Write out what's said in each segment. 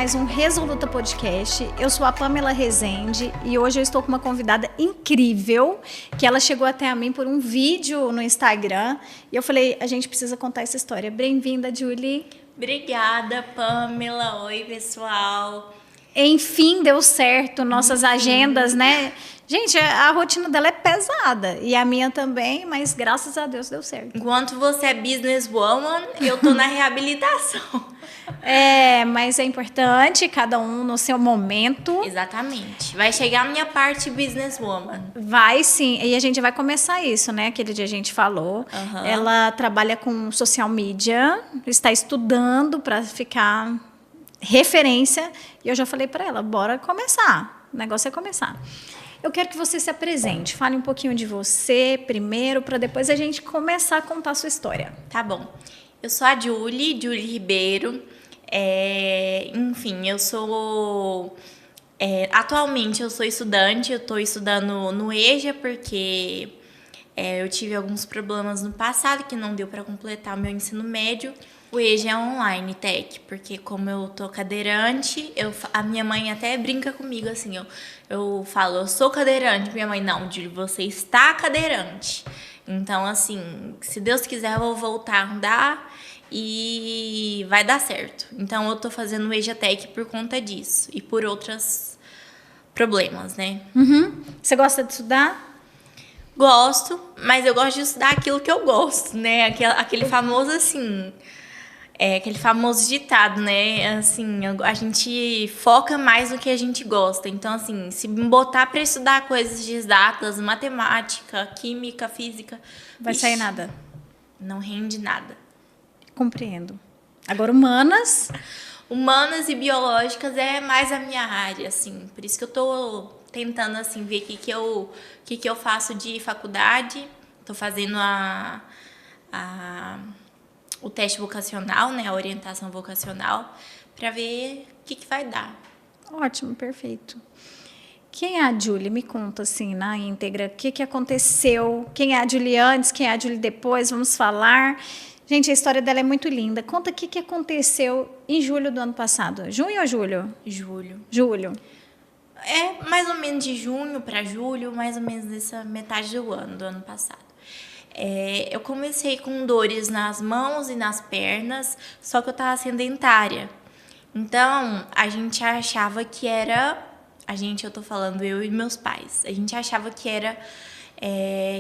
mais um Resoluta Podcast. Eu sou a Pamela Rezende e hoje eu estou com uma convidada incrível, que ela chegou até a mim por um vídeo no Instagram e eu falei, a gente precisa contar essa história. Bem-vinda, Julie. Obrigada, Pamela. Oi, pessoal. Enfim, deu certo, nossas agendas, né? Gente, a rotina dela é pesada e a minha também, mas graças a Deus deu certo. Enquanto você é businesswoman, eu tô na reabilitação. Mas é importante, cada um no seu momento. Exatamente. Vai chegar a minha parte businesswoman. Vai sim, e a gente vai começar isso, né? Aquele dia a gente falou. Uhum. Ela trabalha com social media, está estudando para ficar referência. E eu já falei para ela, bora começar. O negócio é começar. Eu quero que você se apresente, fale um pouquinho de você primeiro, para depois a gente começar a contar a sua história. Tá bom. Eu sou a Julie Ribeiro. Enfim, eu sou... atualmente eu sou estudante, eu estou estudando no EJA porque eu tive alguns problemas no passado que não deu para completar o meu ensino médio. O EJA é online tech, porque como eu tô cadeirante, a minha mãe até brinca comigo assim, eu falo, eu sou cadeirante, minha mãe, não, Julie, você está cadeirante. Então, assim, se Deus quiser, eu vou voltar a andar e vai dar certo. Então, eu tô fazendo o EJA Tech por conta disso e por outros problemas, né? Uhum. Você gosta de estudar? Gosto, mas eu gosto de estudar aquilo que eu gosto, né? Aquele famoso, assim... aquele famoso ditado, né? Assim, a gente foca mais no que a gente gosta. Então, assim, se me botar para estudar coisas de exatas, matemática, química, física... Vai sair nada. Não rende nada. Compreendo. Agora, humanas e biológicas é mais a minha área, assim. Por isso que eu tô tentando, assim, ver o que eu faço de faculdade. Tô fazendo o teste vocacional, né? A orientação vocacional, para ver o que vai dar. Ótimo, perfeito. Quem é a Julie? Me conta, assim, na íntegra. O que aconteceu? Quem é a Julie antes? Quem é a Julie depois? Vamos falar. Gente, a história dela é muito linda. Conta o que aconteceu em julho do ano passado. Junho ou julho? Julho. É mais ou menos de junho para julho, mais ou menos nessa metade do ano passado. Eu comecei com dores nas mãos e nas pernas, só que eu estava sedentária. Então, a gente achava que era... eu tô falando eu e meus pais. A gente achava que era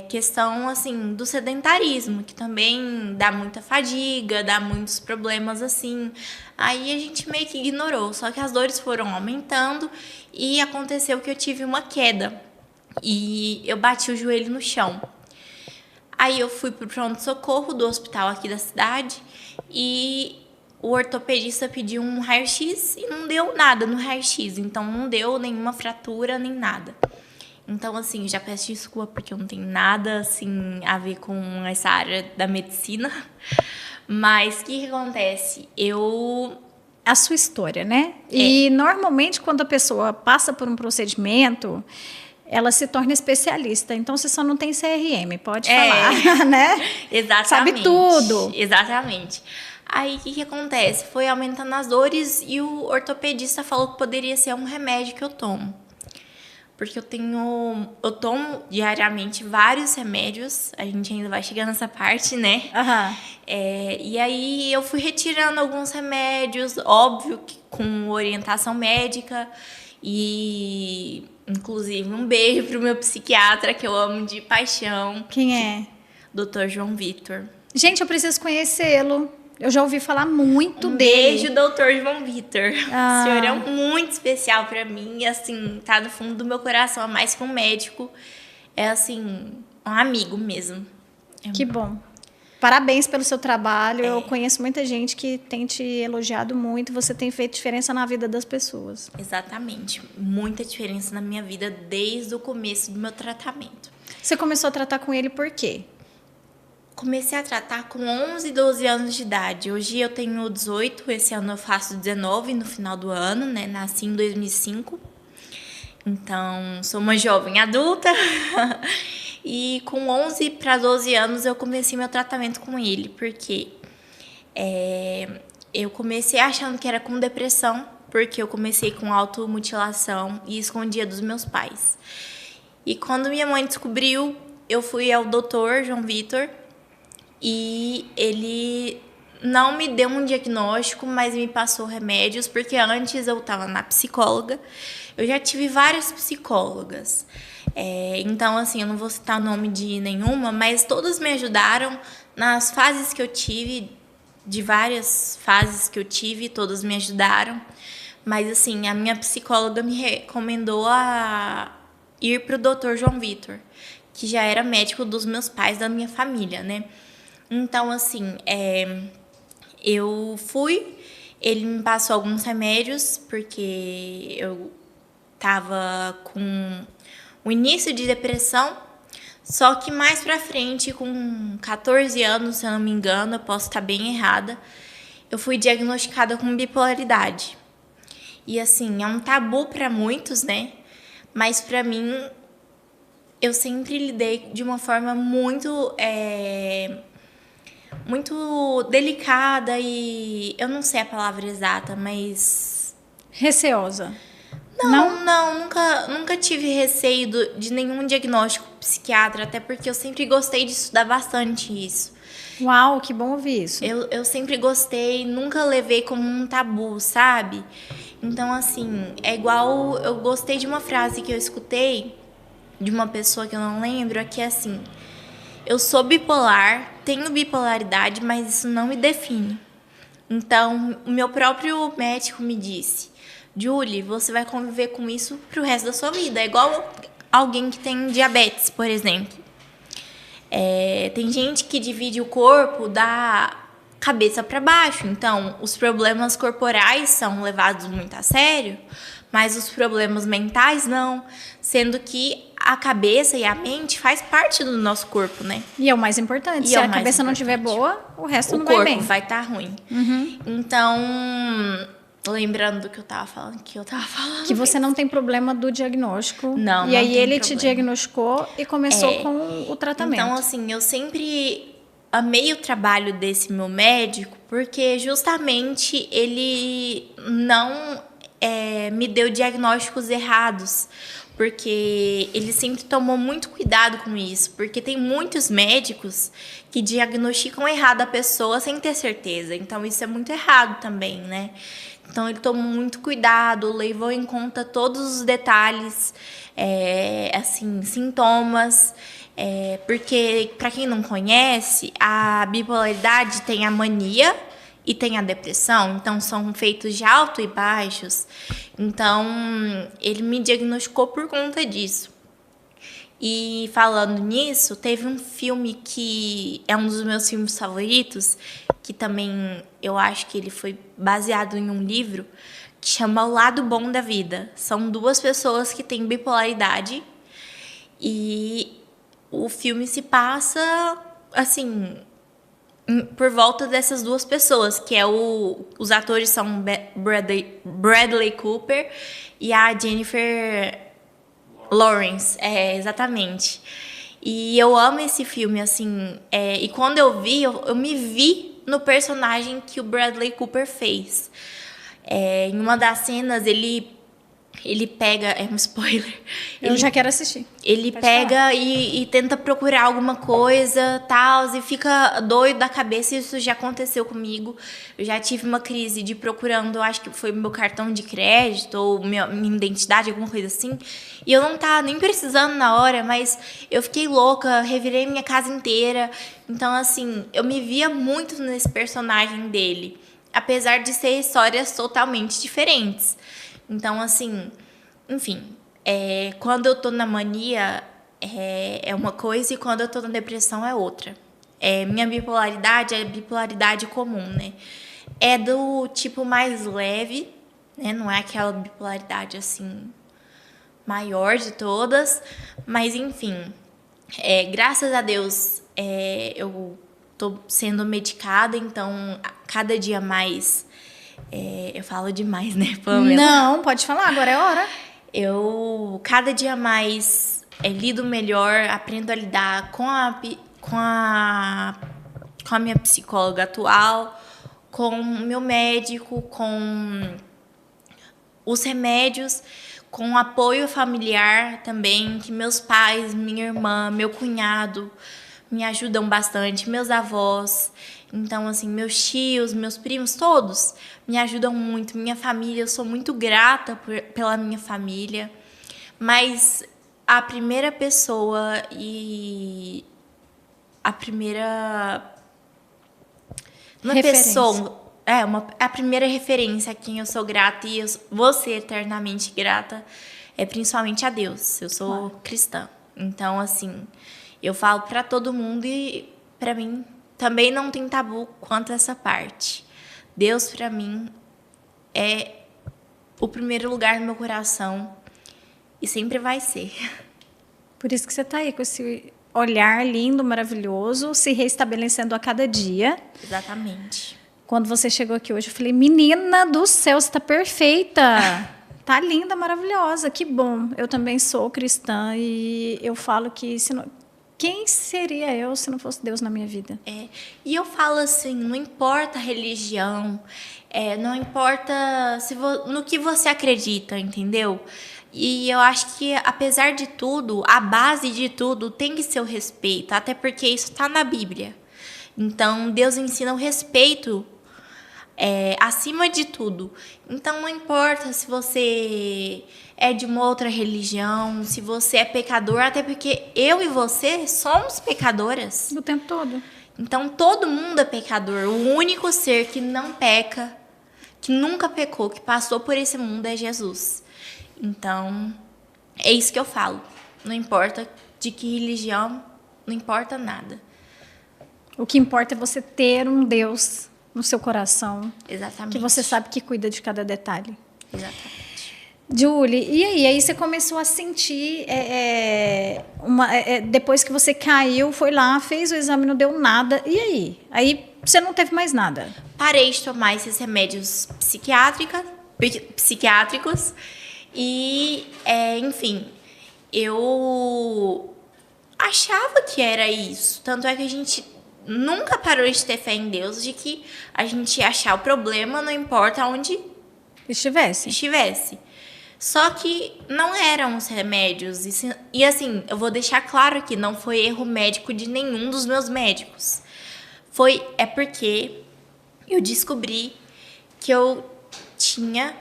questão, assim, do sedentarismo, que também dá muita fadiga, dá muitos problemas, assim. Aí a gente meio que ignorou, só que as dores foram aumentando e aconteceu que eu tive uma queda e eu bati o joelho no chão. Aí eu fui pro pronto-socorro do hospital aqui da cidade e o ortopedista pediu um raio-x e não deu nada no raio-x. Então, não deu nenhuma fratura, nem nada. Então, assim, já peço desculpa porque eu não tenho nada, assim, a ver com essa área da medicina. Mas o que acontece? A sua história, né? E, normalmente, quando a pessoa passa por um procedimento... ela se torna especialista. Então, você só não tem CRM, pode falar, né? Exatamente. Sabe tudo. Exatamente. Aí, o que acontece? Foi aumentando as dores e o ortopedista falou que poderia ser um remédio que eu tomo. Porque eu tomo diariamente vários remédios. A gente ainda vai chegar nessa parte, né? Uhum. E aí, eu fui retirando alguns remédios, óbvio, que com orientação médica. E... inclusive, um beijo pro meu psiquiatra, que eu amo de paixão. Quem é? Dr. João Vitor. Gente, eu preciso conhecê-lo. Eu já ouvi falar muito dele. Beijo, Dr. João Vitor. O senhor é muito especial pra mim. Assim, tá no fundo do meu coração. É mais que um médico. É, assim, um amigo mesmo. Que bom. Parabéns pelo seu trabalho. Eu conheço muita gente que tem te elogiado muito. Você tem feito diferença na vida das pessoas. Exatamente. Muita diferença na minha vida desde o começo do meu tratamento. Você começou a tratar com ele por quê? Comecei a tratar com 11, 12 anos de idade. Hoje eu tenho 18, esse ano eu faço 19 no final do ano, né? Nasci em 2005. Então, sou uma jovem adulta. E com 11 para 12 anos eu comecei meu tratamento com ele, porque eu comecei achando que era com depressão, porque eu comecei com automutilação e escondia dos meus pais. E quando minha mãe descobriu, eu fui ao doutor João Vitor e ele não me deu um diagnóstico, mas me passou remédios, porque antes eu estava na psicóloga. Eu já tive várias psicólogas. Então, assim, eu não vou citar o nome de nenhuma, mas todas me ajudaram nas fases que eu tive, de várias fases que eu tive, todas me ajudaram. Mas, assim, a minha psicóloga me recomendou a ir para o Dr. João Vitor, que já era médico dos meus pais, da minha família, né? Então, assim, eu fui, ele me passou alguns remédios, porque eu tava com o início de depressão, só que mais pra frente, com 14 anos, se eu não me engano, eu posso estar bem errada, eu fui diagnosticada com bipolaridade. E assim, é um tabu pra muitos, né? Mas pra mim, eu sempre lidei de uma forma muito muito delicada e eu não sei a palavra exata, mas Receosa. não, nunca tive receio de nenhum diagnóstico psiquiatra, até porque eu sempre gostei de estudar bastante isso. Uau, que bom ouvir isso. Eu sempre gostei, nunca levei como um tabu, sabe? Então, assim, é igual, eu gostei de uma frase que eu escutei de uma pessoa que eu não lembro, que é assim: eu sou bipolar, tenho bipolaridade, mas isso não me define. Então, o meu próprio médico me disse: Julie, você vai conviver com isso pro resto da sua vida. É igual alguém que tem diabetes, por exemplo. Tem gente que divide o corpo da cabeça para baixo. Então, os problemas corporais são levados muito a sério, mas os problemas mentais não. Sendo que a cabeça e a mente faz parte do nosso corpo, né? E é o mais importante. Se a cabeça não estiver boa, o resto não vai bem. O corpo vai estar ruim. Uhum. Então, lembrando do que eu tava falando, que você não tem problema do diagnóstico. Não, e aí ele te diagnosticou e começou com o tratamento. Então, assim, eu sempre amei o trabalho desse meu médico, porque justamente ele não me deu diagnósticos errados, porque ele sempre tomou muito cuidado com isso, porque tem muitos médicos que diagnosticam errado a pessoa sem ter certeza, então isso é muito errado também, né? Então ele tomou muito cuidado, levou em conta todos os detalhes, assim, sintomas, porque para quem não conhece, a bipolaridade tem a mania e tem a depressão, então são feitos de alto e baixos. Então, ele me diagnosticou por conta disso. E falando nisso, teve um filme que é um dos meus filmes favoritos, que também eu acho que ele foi baseado em um livro, que chama O Lado Bom da Vida. São duas pessoas que têm bipolaridade e o filme se passa, assim, por volta dessas duas pessoas, que os atores são Bradley Cooper e a Jennifer Lawrence, exatamente. E eu amo esse filme, assim, e quando eu vi, eu me vi no personagem que o Bradley Cooper fez. Em uma das cenas, ele pega... É um spoiler. Eu já quero assistir. Ele pega e tenta procurar alguma coisa, tal, e fica doido da cabeça. Isso já aconteceu comigo. Eu já tive uma crise de procurando, eu acho que foi meu cartão de crédito ou minha identidade, alguma coisa assim. E eu não tava nem precisando na hora, mas eu fiquei louca, revirei minha casa inteira. Então, assim, eu me via muito nesse personagem dele, apesar de ser histórias totalmente diferentes. Então, assim, enfim, quando eu tô na mania é uma coisa e quando eu tô na depressão é outra. Minha bipolaridade é bipolaridade comum, né? É do tipo mais leve, né? Não é aquela bipolaridade, assim, maior de todas. Mas, enfim, graças a Deus, eu tô sendo medicada, então, cada dia mais... eu falo demais, né, Pamela? Não, pode falar, agora é a hora. Eu, cada dia mais, lido melhor, aprendo a lidar com a minha psicóloga atual, com o meu médico, com os remédios, com apoio familiar também, que meus pais, minha irmã, meu cunhado me ajudam bastante, meus avós. Então, assim, meus tios, meus primos, todos me ajudam muito. Minha família, eu sou muito grata pela minha família. Mas a primeira pessoa e a primeira... Uma Referência. pessoa... a primeira referência a quem eu sou grata e eu vou ser eternamente grata é principalmente a Deus. Eu sou cristã. Então, assim, eu falo pra todo mundo e pra mim também não tem tabu quanto a essa parte. Deus, pra mim, é o primeiro lugar no meu coração e sempre vai ser. Por isso que você está aí com esse olhar lindo, maravilhoso, se reestabelecendo a cada dia. Exatamente. Quando você chegou aqui hoje, eu falei, menina do céu, você está perfeita. Tá linda, maravilhosa, que bom. Eu também sou cristã e eu falo que quem seria eu se não fosse Deus na minha vida? E eu falo assim, não importa a religião, não importa no que você acredita, entendeu? E eu acho que, apesar de tudo, a base de tudo tem que ser o respeito, até porque isso está na Bíblia. Então, Deus ensina o respeito acima de tudo. Então, não importa se você é de uma outra religião, se você é pecador, até porque eu e você somos pecadoras. O tempo todo. Então, todo mundo é pecador. O único ser que não peca, que nunca pecou, que passou por esse mundo é Jesus. Então, é isso que eu falo. Não importa de que religião, não importa nada. O que importa é você ter um Deus no seu coração. Exatamente. Que você sabe que cuida de cada detalhe. Exatamente. Julie, e aí? Aí você começou a sentir, depois que você caiu, foi lá, fez o exame, não deu nada. E aí? Aí você não teve mais nada? Parei de tomar esses remédios psiquiátricos e, enfim, eu achava que era isso. Tanto é que a gente nunca parou de ter fé em Deus, de que a gente ia achar o problema, não importa onde estivesse. Só que não eram os remédios. E assim, eu vou deixar claro que não foi erro médico de nenhum dos meus médicos. É porque eu descobri que eu tinha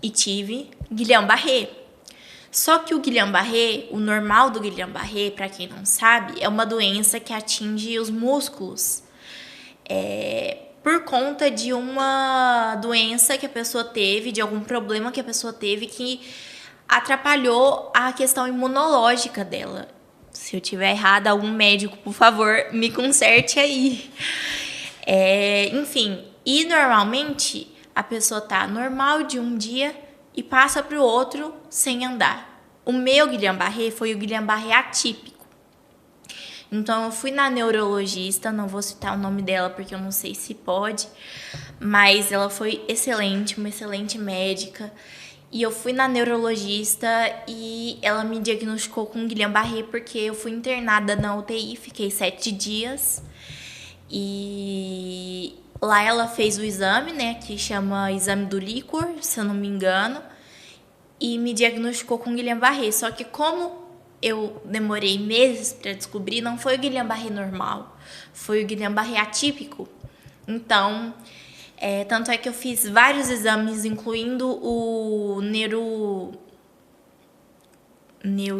e tive Guillain-Barré. Só que o Guillain-Barré, o normal do Guillain-Barré, para quem não sabe, é uma doença que atinge os músculos. Por conta de uma doença que a pessoa teve, de algum problema que a pessoa teve que atrapalhou a questão imunológica dela. Se eu tiver errado, algum médico, por favor, me conserte aí. Enfim, e normalmente a pessoa tá normal de um dia e passa para o outro sem andar. O meu Guillain-Barré foi o Guillain-Barré atípico. Então, eu fui na neurologista, não vou citar o nome dela porque eu não sei se pode, mas ela foi excelente, uma excelente médica. E eu fui na neurologista e ela me diagnosticou com Guillain-Barré porque eu fui internada na UTI, fiquei 7 dias. E lá ela fez o exame, né, que chama exame do líquor, se eu não me engano, e me diagnosticou com Guillain-Barré. Só que como eu demorei meses para descobrir, não foi o Guillain-Barré normal, foi o Guillain-Barré atípico. Então, tanto é que eu fiz vários exames, incluindo o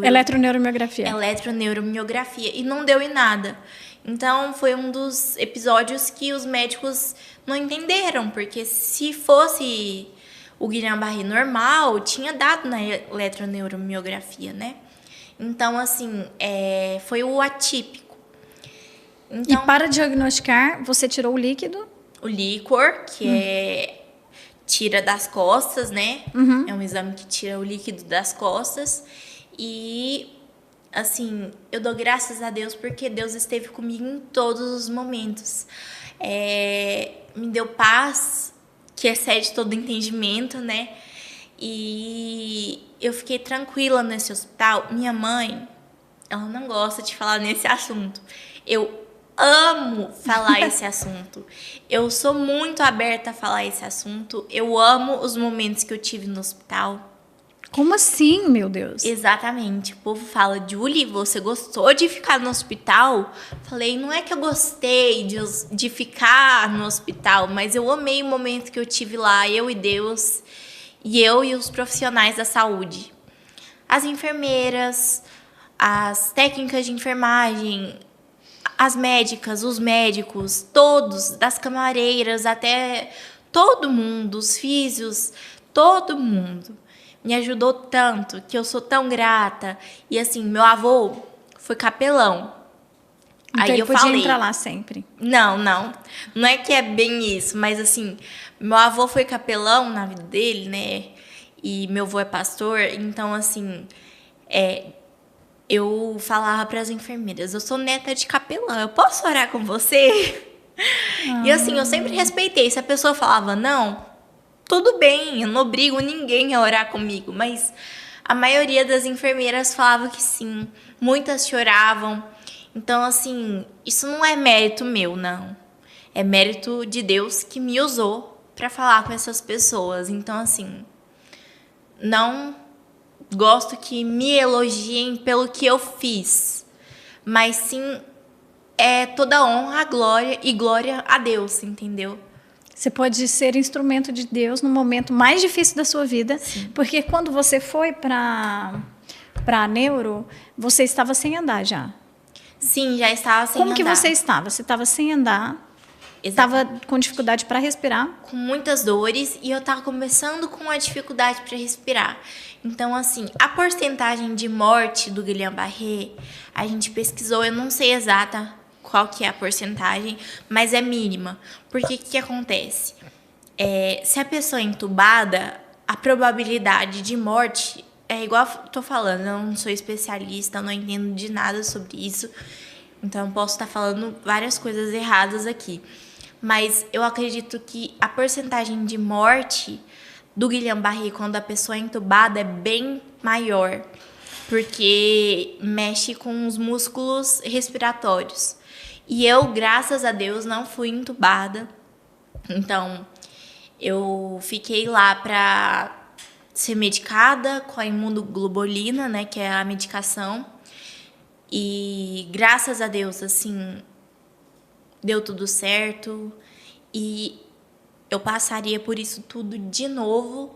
eletroneuromiografia, e não deu em nada. Então, foi um dos episódios que os médicos não entenderam, porque se fosse o Guillain-Barré normal, tinha dado na eletroneuromiografia, né? Então, assim, foi o atípico. Então, e para diagnosticar, você tirou o líquido? O líquor, que tira das costas, né? Uhum. É um exame que tira o líquido das costas. E, assim, eu dou graças a Deus porque Deus esteve comigo em todos os momentos. Me deu paz, que excede todo entendimento, né? E eu fiquei tranquila nesse hospital. Minha mãe, ela não gosta de falar nesse assunto. Eu amo falar esse assunto. Eu sou muito aberta a falar esse assunto. Eu amo os momentos que eu tive no hospital. Como assim, meu Deus? Exatamente. O povo fala, Julie, você gostou de ficar no hospital? Falei, não é que eu gostei de ficar no hospital, mas eu amei o momento que eu tive lá, eu e Deus, e eu e os profissionais da saúde. As enfermeiras, as técnicas de enfermagem, as médicas, os médicos, todos, das camareiras até todo mundo, os físios, todo mundo. Me ajudou tanto, que eu sou tão grata. E assim, meu avô foi capelão. Então Aí ele eu podia falei, entrar lá sempre. não é que é bem isso, mas assim, meu avô foi capelão na vida dele, né? E meu avô é pastor, então assim, eu falava para as enfermeiras, eu sou neta de capelão, eu posso orar com você? E assim, eu sempre respeitei. Se a pessoa falava não, tudo bem, eu não obrigo ninguém a orar comigo, mas a maioria das enfermeiras falava que sim. Muitas choravam. Então, assim, isso não é mérito meu, não. É mérito de Deus que me usou para falar com essas pessoas. Então, assim, não gosto que me elogiem pelo que eu fiz, mas sim é toda honra, glória e glória a Deus, entendeu? Você pode ser instrumento de Deus no momento mais difícil da sua vida, Sim. porque quando você foi para a neuro, você estava sem andar já. Sim, já estava sem Como andar. que você estava? Você estava sem andar, estava com dificuldade para respirar? Com muitas dores e eu estava começando com a dificuldade para respirar. Então, assim, a porcentagem de morte do Guillain-Barré, a gente pesquisou, eu não sei exata qual que é a porcentagem, mas é mínima. Porque o que acontece? Se a pessoa é entubada, a probabilidade de morte é igual eu tô falando, eu não sou especialista, eu não entendo de nada sobre isso, então eu posso estar falando várias coisas erradas aqui. Mas eu acredito que a porcentagem de morte do Guillain-Barré quando a pessoa é entubada é bem maior, porque mexe com os músculos respiratórios. E eu, graças a Deus, não fui entubada. Então, eu fiquei lá para ser medicada com a imunoglobulina, né, que é a medicação. E graças a Deus, assim, deu tudo certo. E eu passaria por isso tudo de novo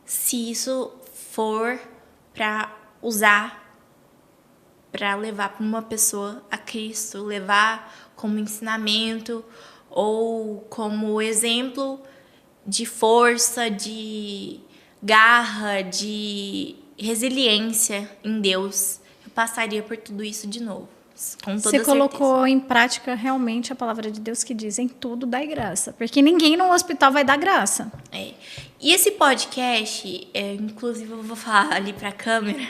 se isso for para usar, para levar para uma pessoa a Cristo, levar como ensinamento ou como exemplo de força, de garra, de resiliência em Deus. Eu passaria por tudo isso de novo, com toda Você colocou certeza. em prática realmente a palavra de Deus que diz em tudo dai graça, porque ninguém no hospital vai dar graça. E esse podcast, inclusive eu vou falar ali para a câmera,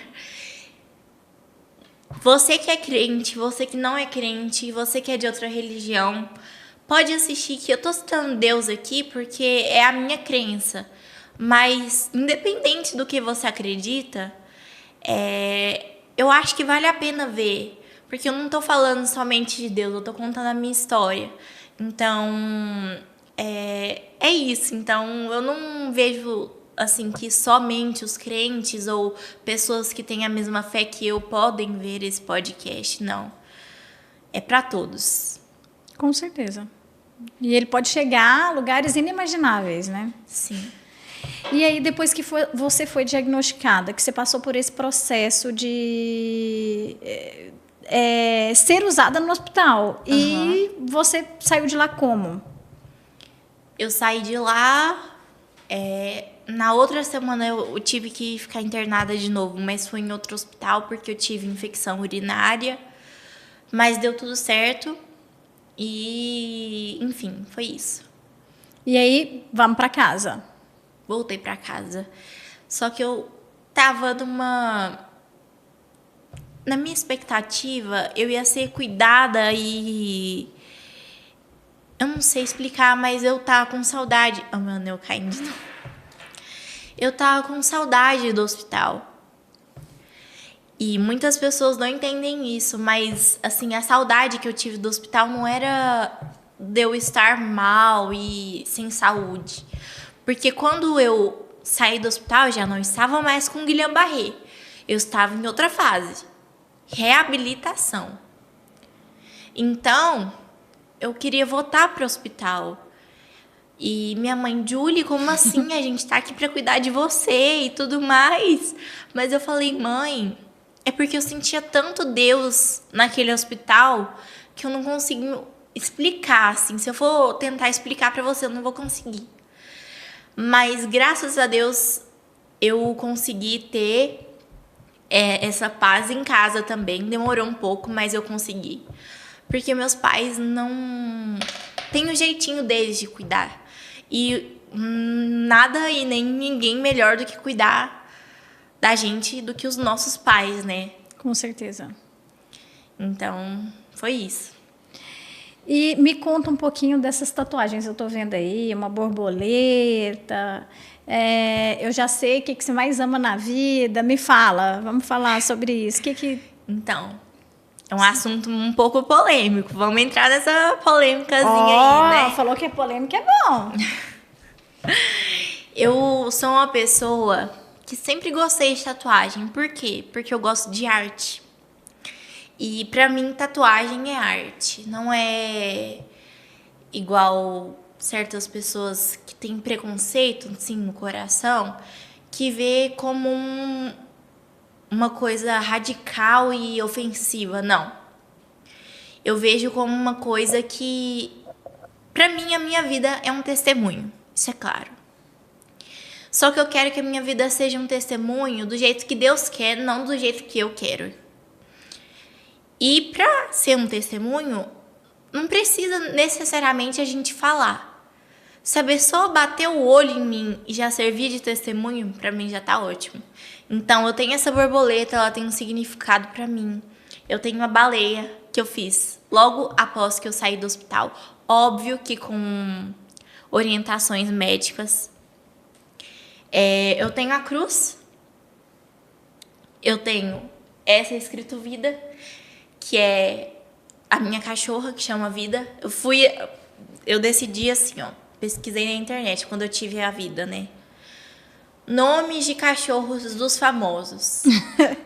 você que é crente, você que não é crente, você que é de outra religião, pode assistir, que eu tô citando Deus aqui porque é a minha crença. Mas, independente do que você acredita, eu acho que vale a pena ver. Porque eu não tô falando somente de Deus, eu tô contando a minha história. Então, é isso. Então, eu não vejo assim que somente os crentes ou pessoas que têm a mesma fé que eu podem ver esse podcast. Não. É para todos. Com certeza. E ele pode chegar a lugares inimagináveis, né? Sim. E aí, depois que você foi diagnosticada, que você passou por esse processo de ser usada no hospital, e você saiu de lá como? Eu saí de lá, na outra semana eu tive que ficar internada de novo, mas foi em outro hospital porque eu tive infecção urinária, mas deu tudo certo e, enfim, foi isso. E aí, vamos para casa. Voltei para casa. Só que eu tava na minha expectativa, eu ia ser cuidada e eu não sei explicar, mas eu tava com saudade. Oh, meu anel caindo de novo. Eu tava com saudade do hospital. E muitas pessoas não entendem isso, mas, assim, a saudade que eu tive do hospital não era de eu estar mal e sem saúde. Porque quando eu saí do hospital, eu já não estava mais com Guillain-Barré. Eu estava em outra fase, reabilitação. Então, eu queria voltar para o hospital. E minha mãe, Julie, como assim? A gente tá aqui para cuidar de você e tudo mais. Mas eu falei, mãe, é porque eu sentia tanto Deus naquele hospital que eu não consigo explicar, assim. Se eu for tentar explicar para você, eu não vou conseguir. Mas, graças a Deus, eu consegui ter essa paz em casa também. Demorou um pouco, mas eu consegui. Porque meus pais não têm o jeitinho deles de cuidar. E nada e nem ninguém melhor do que cuidar da gente do que os nossos pais, né? Com certeza. Então, foi isso. E me conta um pouquinho dessas tatuagens. Eu tô vendo aí, uma borboleta. Eu já sei o que você mais ama na vida. Me fala, vamos falar sobre isso. Então, é um assunto um pouco polêmico. Vamos entrar nessa polêmicazinha aí, né? Falou que é polêmica, é bom. Eu sou uma pessoa que sempre gostei de tatuagem. Por quê? Porque eu gosto de arte. E pra mim, tatuagem é arte. Não é igual certas pessoas que têm preconceito, assim, no coração, que vê como uma coisa radical e ofensiva. Não. Eu vejo como uma coisa que, pra mim, a minha vida é um testemunho. Isso é claro. Só que eu quero que a minha vida seja um testemunho do jeito que Deus quer, não do jeito que eu quero. E pra ser um testemunho, não precisa necessariamente a gente falar. Se a pessoa bater o olho em mim e já servir de testemunho, pra mim já tá ótimo. Então, eu tenho essa borboleta, ela tem um significado pra mim. Eu tenho uma baleia que eu fiz logo após que eu saí do hospital. Óbvio que com orientações médicas. Eu tenho a cruz. Eu tenho essa escrito vida, que é a minha cachorra, que chama Vida. Eu decidi assim, ó, pesquisei na internet quando eu tive a Vida, né? Nomes de cachorros dos famosos.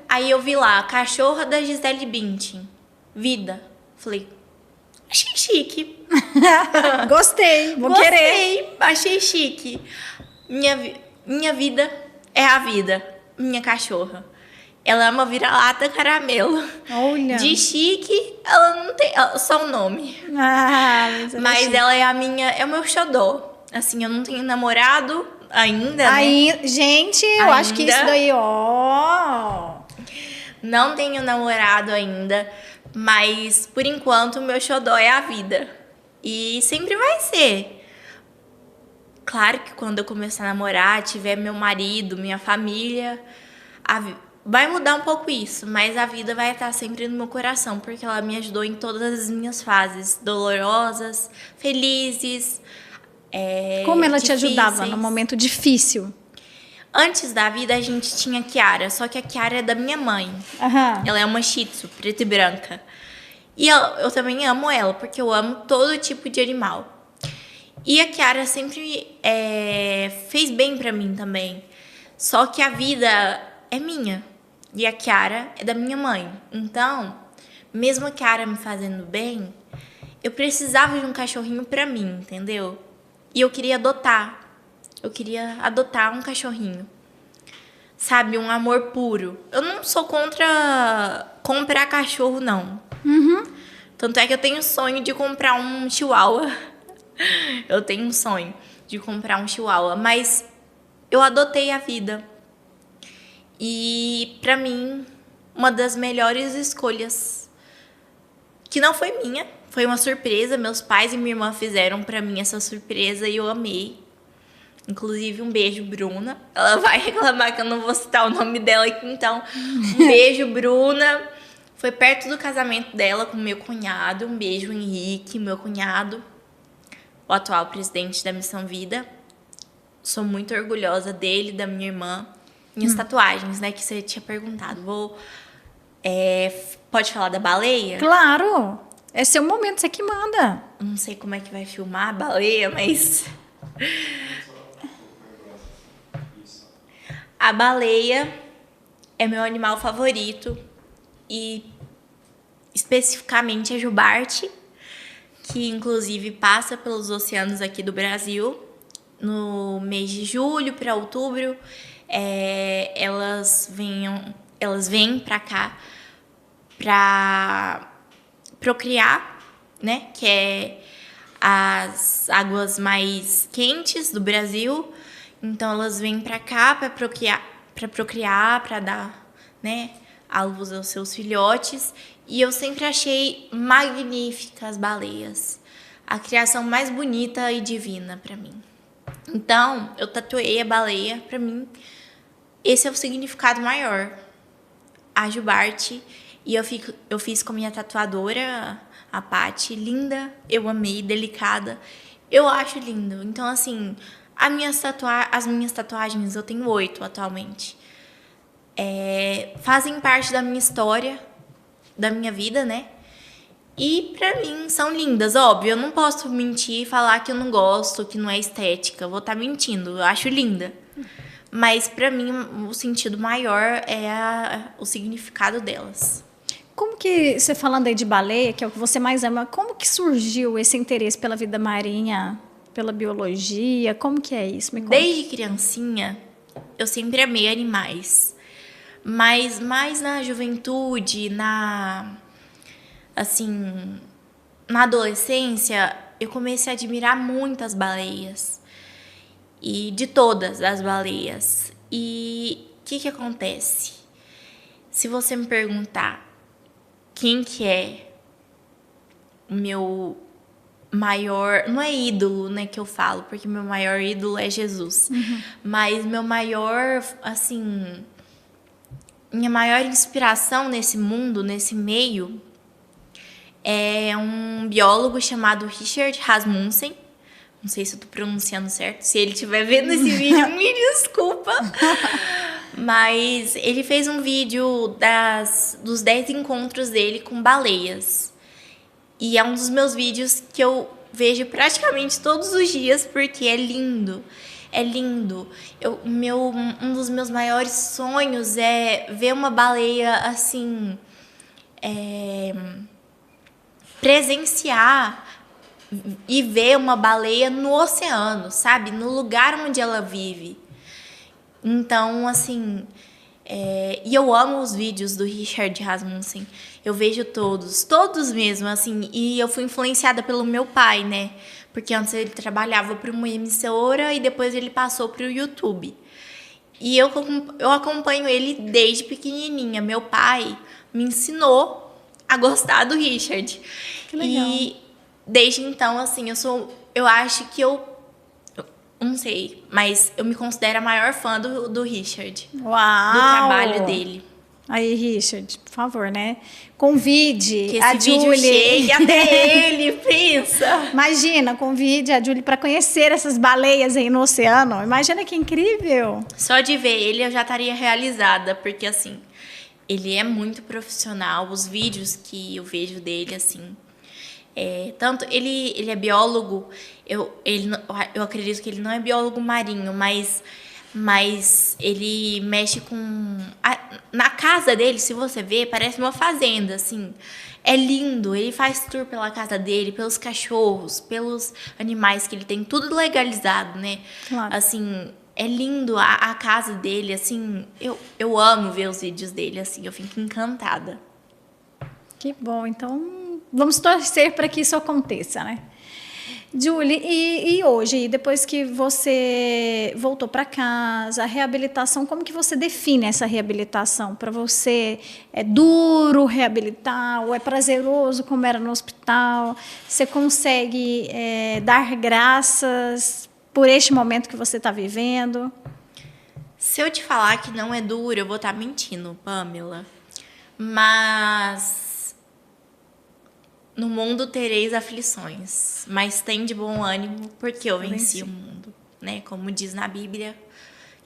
Aí eu vi lá, cachorra da Gisele Bündchen, Vida. Falei, achei chique. Gostei, vou querer. Achei chique. Minha vida é a vida, minha cachorra. Ela é uma vira-lata caramelo. Olha. De chique, ela não tem só o nome. Mas ela é o meu xodó. Assim, eu não tenho namorado ainda, né? Gente, eu acho que isso daí, ó. Não tenho namorado ainda, mas por enquanto o meu xodó é a vida. E sempre vai ser. Claro que quando eu começar a namorar, tiver meu marido, minha família, vai mudar um pouco isso, mas a vida vai estar sempre no meu coração, porque ela me ajudou em todas as minhas fases, dolorosas, felizes, Como ela difíceis. te ajudava no momento difícil? Antes da vida, a gente tinha a Kiara, só que a Kiara é da minha mãe. Aham. Ela é uma Shih Tzu, preta e branca. E eu também amo ela, porque eu amo todo tipo de animal. E a Kiara sempre fez bem pra mim também. Só que a vida é minha. E a Kiara é da minha mãe. Então, mesmo a Kiara me fazendo bem, eu precisava de um cachorrinho pra mim, entendeu? E eu queria adotar. Eu queria adotar um cachorrinho. Sabe, um amor puro. Eu não sou contra comprar cachorro, não. Uhum. Tanto é que eu tenho sonho de comprar um chihuahua. Eu tenho um sonho de comprar um chihuahua. Mas eu adotei a vida. E, pra mim, uma das melhores escolhas, que não foi minha, foi uma surpresa. Meus pais e minha irmã fizeram pra mim essa surpresa e eu amei. Inclusive, um beijo, Bruna. Ela vai reclamar que eu não vou citar o nome dela aqui, então. Um beijo, Bruna. Foi perto do casamento dela com meu cunhado. Um beijo, Henrique, meu cunhado, o atual presidente da Missão Vida. Sou muito orgulhosa dele, da minha irmã. Minhas tatuagens, né, que você tinha perguntado. Vou Pode falar da baleia? Claro! É seu momento, você que manda. Não sei como é que vai filmar a baleia, mas... A baleia é meu animal favorito. E especificamente a jubarte, que inclusive passa pelos oceanos aqui do Brasil. No mês de julho para outubro, elas vêm para cá para procriar, né? Que é as águas mais quentes do Brasil. Então elas vêm para cá para procriar, para dar, né, à luz aos seus filhotes. E eu sempre achei magníficas as baleias. A criação mais bonita e divina para mim. Então, eu tatuei a baleia, pra mim, esse é o significado maior. A jubarte, e eu fiz com a minha tatuadora, a Paty, linda, eu amei, delicada, eu acho lindo. Então, assim, as minhas tatuagens, eu tenho 8 atualmente, fazem parte da minha história, da minha vida, né? E pra mim são lindas, óbvio. Eu não posso mentir e falar que eu não gosto, que não é estética. Eu vou estar mentindo, eu acho linda. Mas pra mim o sentido maior é o significado delas. Como que, você falando aí de baleia, que é o que você mais ama, como que surgiu esse interesse pela vida marinha, pela biologia? Como que é isso? Me conta. Desde criancinha, eu sempre amei animais. Mas mais na juventude, assim, na adolescência, eu comecei a admirar muito as baleias. E de todas as baleias. E o que acontece? Se você me perguntar quem que é o meu maior... Não é ídolo, né, que eu falo, porque meu maior ídolo é Jesus. Uhum. Mas meu maior, assim... Minha maior inspiração nesse mundo, nesse meio... é um biólogo chamado Richard Rasmussen. Não sei se eu tô pronunciando certo. Se ele estiver vendo esse vídeo, me desculpa. Mas ele fez um vídeo dos 10 encontros dele com baleias. E é um dos meus vídeos que eu vejo praticamente todos os dias, porque é lindo. É lindo. Um dos meus maiores sonhos é ver uma baleia assim... presenciar e ver uma baleia no oceano, sabe? No lugar onde ela vive. Então, assim... e eu amo os vídeos do Richard Rasmussen. Eu vejo todos mesmo, assim. E eu fui influenciada pelo meu pai, né? Porque antes ele trabalhava para uma emissora e depois ele passou para o YouTube. E eu acompanho ele desde pequenininha. Meu pai me ensinou a gostar do Richard. Que legal. E desde então, assim, eu acho que eu não sei, mas eu me considero a maior fã do Richard. Uau! Do trabalho dele. Aí, Richard, por favor, né? Convide Que a esse vídeo Julie. chegue até ele, pensa. Imagina, convide a Julie para conhecer essas baleias aí no oceano. Imagina que incrível. Só de ver ele eu já estaria realizada, porque assim, ele é muito profissional. Os vídeos que eu vejo dele, assim... tanto ele é biólogo, eu acredito que ele não é biólogo marinho, mas ele mexe com... na casa dele, se você ver, parece uma fazenda, assim. É lindo, ele faz tour pela casa dele, pelos cachorros, pelos animais que ele tem, tudo legalizado, né? Claro. Assim, é lindo a casa dele, assim, eu amo ver os vídeos dele, assim, eu fico encantada. Que bom, então vamos torcer para que isso aconteça, né? Julie, e hoje, depois que você voltou para casa, a reabilitação, como que você define essa reabilitação? Para você é duro reabilitar ou é prazeroso como era no hospital? Você consegue dar graças por este momento que você está vivendo? Se eu te falar que não é duro, eu vou estar mentindo, Pamela. Mas... no mundo tereis aflições, mas tem de bom ânimo, porque eu venci o mundo, né? Como diz na Bíblia,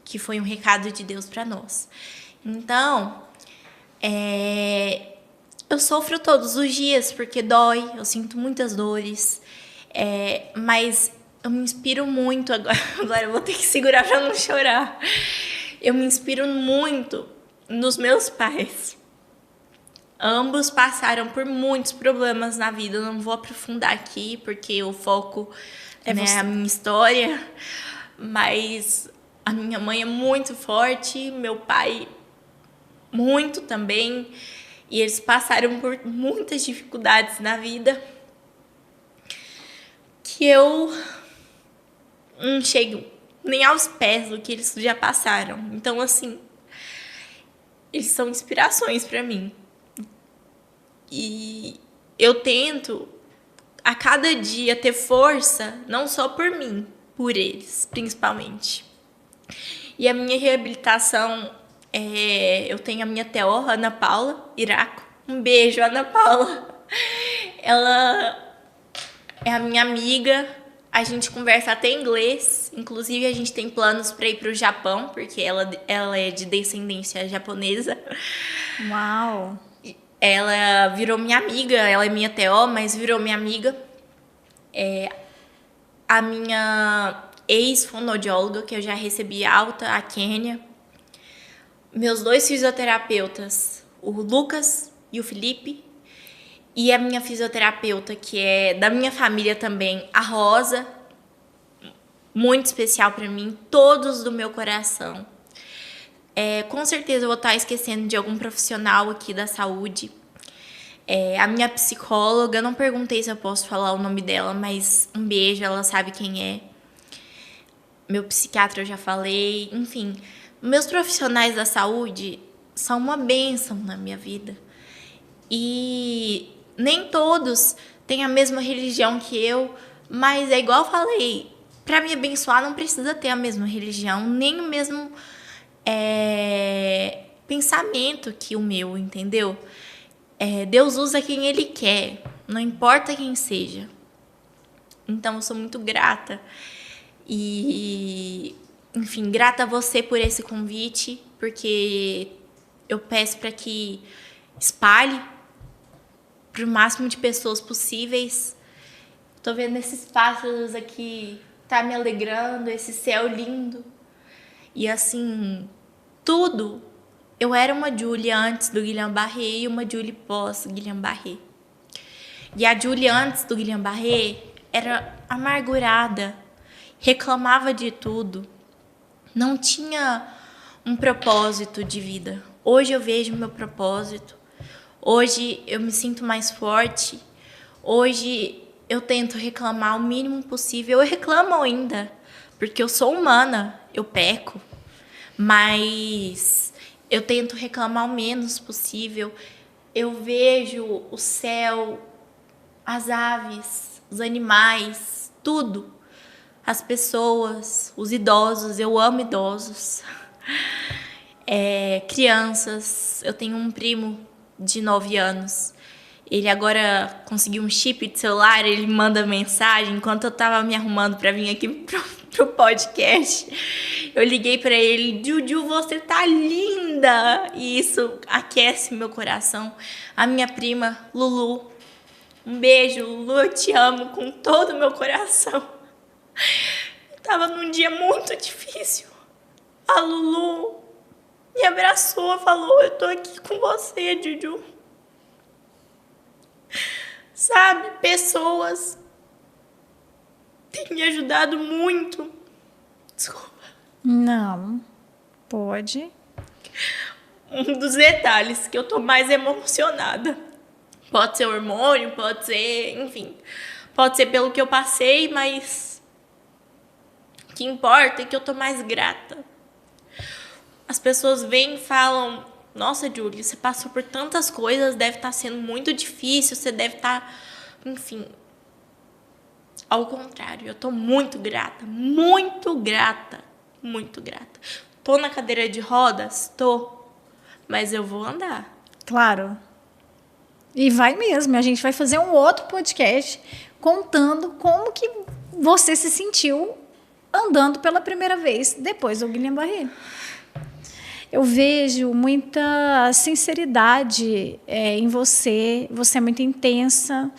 que foi um recado de Deus para nós. Então, Eu sofro todos os dias porque dói, eu sinto muitas dores, mas eu me inspiro muito agora eu vou ter que segurar para não chorar. Eu me inspiro muito nos meus pais. Ambos passaram por muitos problemas na vida, eu não vou aprofundar aqui porque o foco é a minha história, mas a minha mãe é muito forte, meu pai muito também. E eles passaram por muitas dificuldades na vida que eu não chego nem aos pés do que eles já passaram. Então, assim, eles são inspirações para mim. E eu tento, a cada dia, ter força, não só por mim, por eles, principalmente. E a minha reabilitação... eu tenho a minha TO, Ana Paula Iraco. Um beijo, Ana Paula. Ela é a minha amiga. A gente conversa até inglês. Inclusive, a gente tem planos para ir para o Japão, porque ela é de descendência japonesa. Uau! Ela virou minha amiga. Ela é minha TO, mas virou minha amiga. A minha ex-fonoaudióloga, que eu já recebi alta, a Kênia. Meus 2 fisioterapeutas, o Lucas e o Felipe. E a minha fisioterapeuta, que é da minha família também, a Rosa. Muito especial para mim, todos do meu coração. Com certeza eu vou estar esquecendo de algum profissional aqui da saúde. A minha psicóloga, não perguntei se eu posso falar o nome dela, mas um beijo, ela sabe quem é. Meu psiquiatra eu já falei, enfim... Meus profissionais da saúde são uma bênção na minha vida. E nem todos têm a mesma religião que eu, mas é igual eu falei, para me abençoar não precisa ter a mesma religião, nem o mesmo pensamento que o meu, entendeu? Deus usa quem Ele quer, não importa quem seja. Então eu sou muito grata. Enfim, grata a você por esse convite, porque eu peço para que espalhe para o máximo de pessoas possíveis. Tô vendo esses pássaros aqui, tá me alegrando, esse céu lindo. E assim, tudo. Eu era uma Julie antes do Guillain-Barré e uma Julie pós Guillain-Barré. E a Julie antes do Guillain-Barré era amargurada, reclamava de tudo. Não tinha um propósito de vida. Hoje eu vejo meu propósito. Hoje eu me sinto mais forte. Hoje eu tento reclamar o mínimo possível. Eu reclamo ainda, porque eu sou humana, eu peco. Mas eu tento reclamar o menos possível. Eu vejo o céu, as aves, os animais, tudo. As pessoas, os idosos, eu amo idosos. Crianças, eu tenho um primo de 9 anos. Ele agora conseguiu um chip de celular, ele manda mensagem. Enquanto eu tava me arrumando para vir aqui pro podcast, eu liguei para ele: Juju, você tá linda! E isso aquece meu coração. A minha prima, Lulu. Um beijo, Lulu, eu te amo com todo o meu coração. Eu tava num dia muito difícil. A Lulu me abraçou, falou: eu tô aqui com você, Juju. Sabe, pessoas têm me ajudado muito. Desculpa. Não, pode. Um dos detalhes que eu tô mais emocionada. Pode ser hormônio, pode ser, enfim. Pode ser pelo que eu passei, mas o que importa é que eu tô mais grata. As pessoas vêm e falam: nossa, Julie, você passou por tantas coisas, deve estar sendo muito difícil, você deve estar... Enfim, ao contrário, eu tô muito grata, muito grata, muito grata. Tô na cadeira de rodas? Tô, mas eu vou andar. Claro. E vai mesmo, a gente vai fazer um outro podcast contando como que você se sentiu andando pela primeira vez depois do Guillain-Barré. Eu vejo muita sinceridade em você. Você é muito intensa.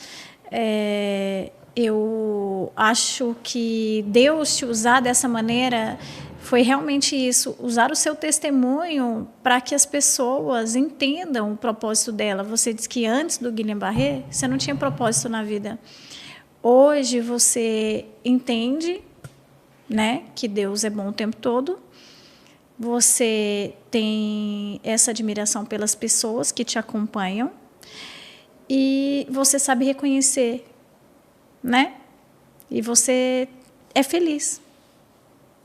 Eu acho que Deus te usar dessa maneira foi realmente isso, usar o seu testemunho para que as pessoas entendam o propósito dela. Você disse que antes do Guilherme Barré, você não tinha propósito na vida. Hoje você entende, né, que Deus é bom o tempo todo. Você tem essa admiração pelas pessoas que te acompanham e você sabe reconhecer, né? E você é feliz.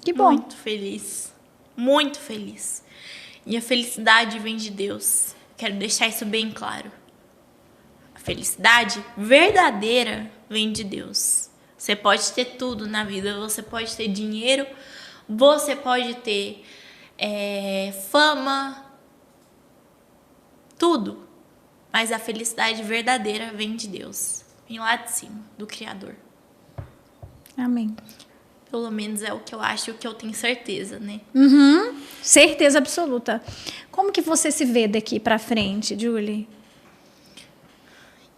Que bom. Muito feliz. Muito feliz. E a felicidade vem de Deus. Quero deixar isso bem claro. A felicidade verdadeira vem de Deus. Você pode ter tudo na vida. Você pode ter dinheiro. Você pode ter fama. Tudo. Mas a felicidade verdadeira vem de Deus. Vem lá de cima, do Criador. Amém. Pelo menos é o que eu acho, o que eu tenho certeza, né? Uhum, certeza absoluta. Como que você se vê daqui para frente, Julie?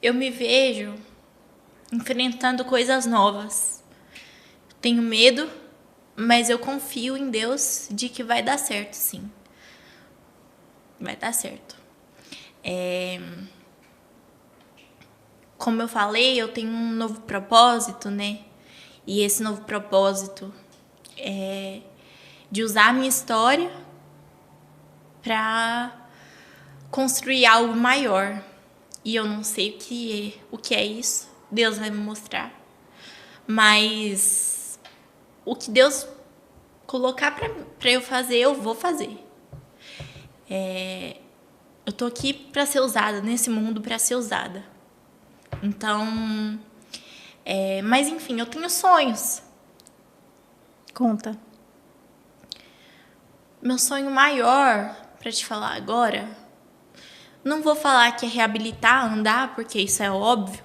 Eu me vejo enfrentando coisas novas. Tenho medo, mas eu confio em Deus de que vai dar certo, sim. Vai dar certo. Como eu falei, eu tenho um novo propósito, né? E esse novo propósito é de usar a minha história para construir algo maior. E eu não sei o que é isso. Deus vai me mostrar. Mas o que Deus colocar para eu fazer, eu vou fazer. Eu tô aqui para ser usada, nesse mundo para ser usada. Então... mas enfim, eu tenho sonhos. Conta. Meu sonho maior, para te falar agora, não vou falar que é reabilitar, andar, porque isso é óbvio,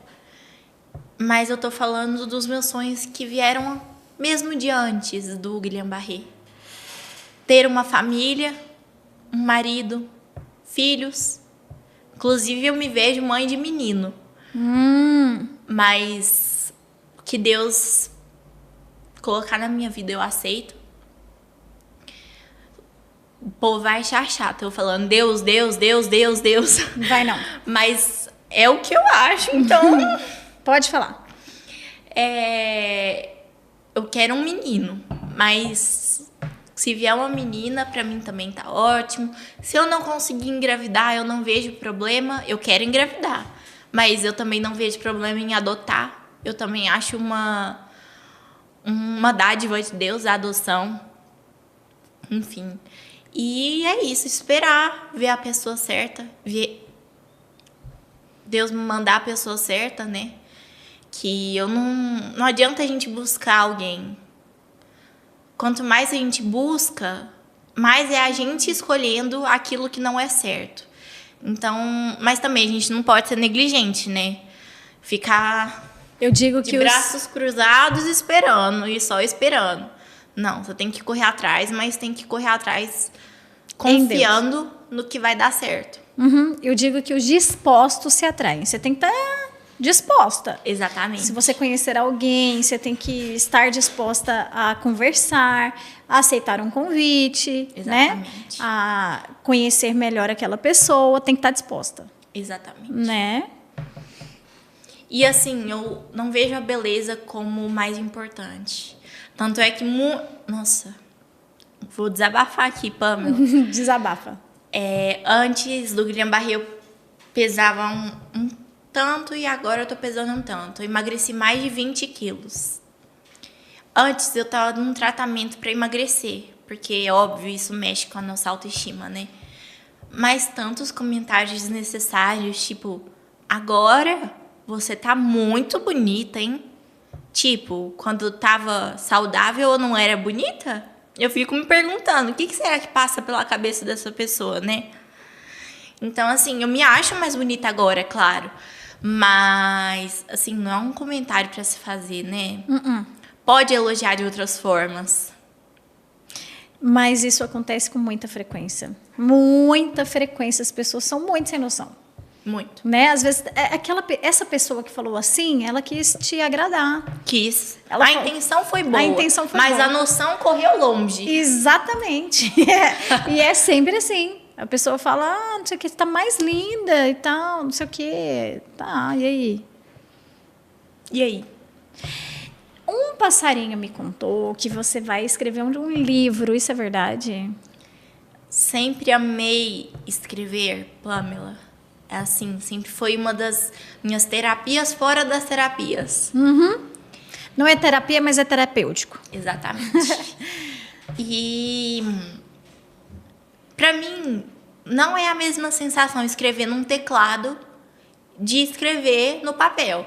mas eu tô falando dos meus sonhos que vieram mesmo de antes do Guilherme Barré. Ter uma família, um marido, filhos. Inclusive, eu me vejo mãe de menino. Mas que Deus colocar na minha vida, eu aceito. O povo vai achar chato eu falando Deus, Deus, Deus, Deus, Deus. Vai não. Mas é o que eu acho, então... Pode falar. Eu quero um menino, mas se vier uma menina, pra mim também tá ótimo. Se eu não conseguir engravidar, eu não vejo problema. Eu quero engravidar, mas eu também não vejo problema em adotar. Eu também acho uma dádiva de Deus, a adoção. Enfim. E é isso, esperar, ver a pessoa certa, ver Deus me mandar a pessoa certa, né? Que eu não adianta a gente buscar alguém. Quanto mais a gente busca, mais é a gente escolhendo aquilo que não é certo. Então, mas também a gente não pode ser negligente, né? Ficar eu digo que de braços cruzados esperando e só esperando. Não, você tem que correr atrás, mas tem que correr atrás confiando no que vai dar certo. Eu digo que os dispostos se atraem. Você tem que estar disposta. Exatamente. Se você conhecer alguém, você tem que estar disposta a conversar, a aceitar um convite, exatamente, né? A conhecer melhor aquela pessoa, tem que estar disposta. Exatamente. Né? E assim, eu não vejo a beleza como o mais importante. Tanto é que... Nossa, vou desabafar aqui, Pamela. Desabafa. Antes do Guilherme Barré, eu pesava um tanto e agora eu tô pesando um tanto. Eu emagreci mais de 20 quilos. Antes eu tava num tratamento para emagrecer, porque, óbvio, isso mexe com a nossa autoestima, né? Mas tantos comentários desnecessários, tipo, agora você tá muito bonita, hein? Tipo, quando tava saudável eu não era bonita? Eu fico me perguntando, o que será que passa pela cabeça dessa pessoa, né? Então, assim, eu me acho mais bonita agora, claro. Mas, assim, não é um comentário pra se fazer, né? Pode elogiar de outras formas. Mas isso acontece com muita frequência. Muita frequência, as pessoas são muito sem noção. Muito. Né? Às vezes, essa pessoa que falou assim, ela quis te agradar. Quis. Ela intenção foi boa. A intenção foi mas boa. A noção correu longe. Exatamente. E é sempre assim. A pessoa fala, não sei o que, você tá mais linda e tal, não sei o que. Tá, e aí? E aí? Um passarinho me contou que você vai escrever um livro, isso é verdade? Sempre amei escrever, Pamela. É assim, sempre foi uma das minhas terapias fora das terapias. Uhum. Não é terapia, mas é terapêutico. Exatamente. E para mim não é a mesma sensação escrever num teclado de escrever no papel.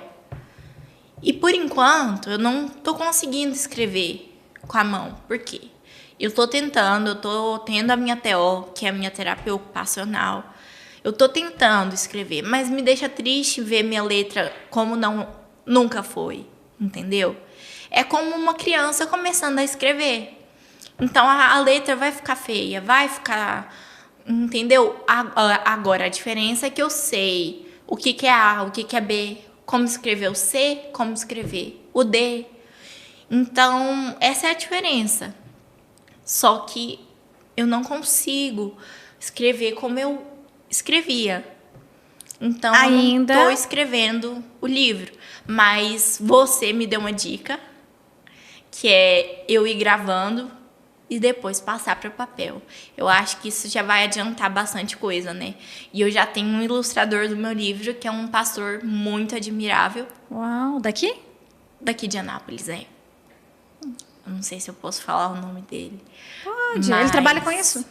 E por enquanto eu não tô conseguindo escrever com a mão. Por quê? Eu tô tentando, eu tô tendo a minha TO, que é a minha terapia ocupacional. Eu tô tentando escrever, mas me deixa triste ver minha letra como nunca foi, entendeu? É como uma criança começando a escrever. Então a letra vai ficar feia, vai ficar, entendeu? Agora a diferença é que eu sei o que é A, o que é B, como escrever o C, como escrever o D. Então essa é a diferença. Só que eu não consigo escrever como eu escrevia. Então, ainda estou escrevendo o livro. Mas você me deu uma dica, que é eu ir gravando e depois passar para o papel. Eu acho que isso já vai adiantar bastante coisa, né? E eu já tenho um ilustrador do meu livro, que é um pastor muito admirável. Uau, daqui? Daqui de Anápolis, é. Eu não sei se eu posso falar o nome dele. Pode, ele trabalha com isso?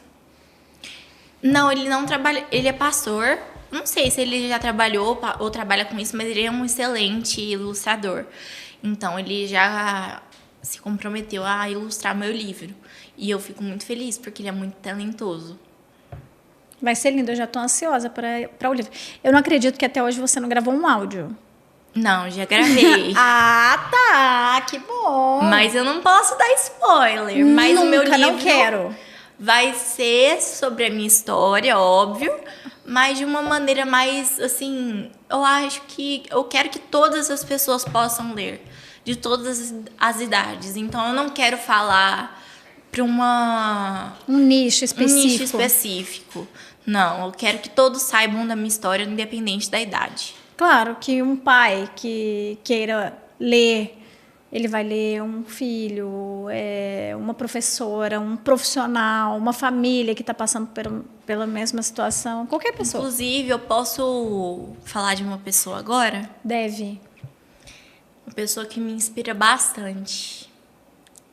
Não, ele não trabalha, ele é pastor. Não sei se ele já trabalhou ou trabalha com isso, mas ele é um excelente ilustrador. Então, ele já se comprometeu a ilustrar meu livro. E eu fico muito feliz, porque ele é muito talentoso. Vai ser lindo, eu já estou ansiosa para o livro. Eu não acredito que até hoje você não gravou um áudio. Não, já gravei. Ah, tá, que bom. Mas eu não posso dar spoiler. Mas nunca, o meu livro não quero. Vai ser sobre a minha história, óbvio, mas de uma maneira mais, assim, eu acho que eu quero que todas as pessoas possam ler, de todas as idades. Então, eu não quero falar para um nicho específico. Um nicho específico. Não, eu quero que todos saibam da minha história, independente da idade. Claro que um pai que queira ler, ele vai ler um filho, uma professora, um profissional, uma família que está passando pela mesma situação, qualquer pessoa. Inclusive, eu posso falar de uma pessoa agora? Deve. Uma pessoa que me inspira bastante.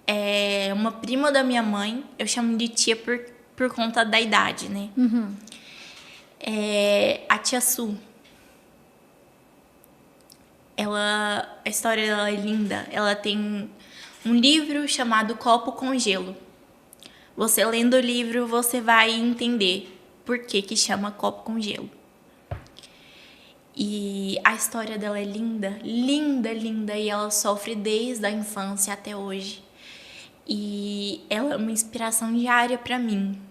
É uma prima da minha mãe, eu chamo de tia por conta da idade, né? Uhum. É a tia Su. A história dela é linda. Ela tem um livro chamado Copo com Gelo. Você lendo o livro, você vai entender por que chama Copo com Gelo. E a história dela é linda, linda, linda. E ela sofre desde a infância até hoje. E ela é uma inspiração diária para mim.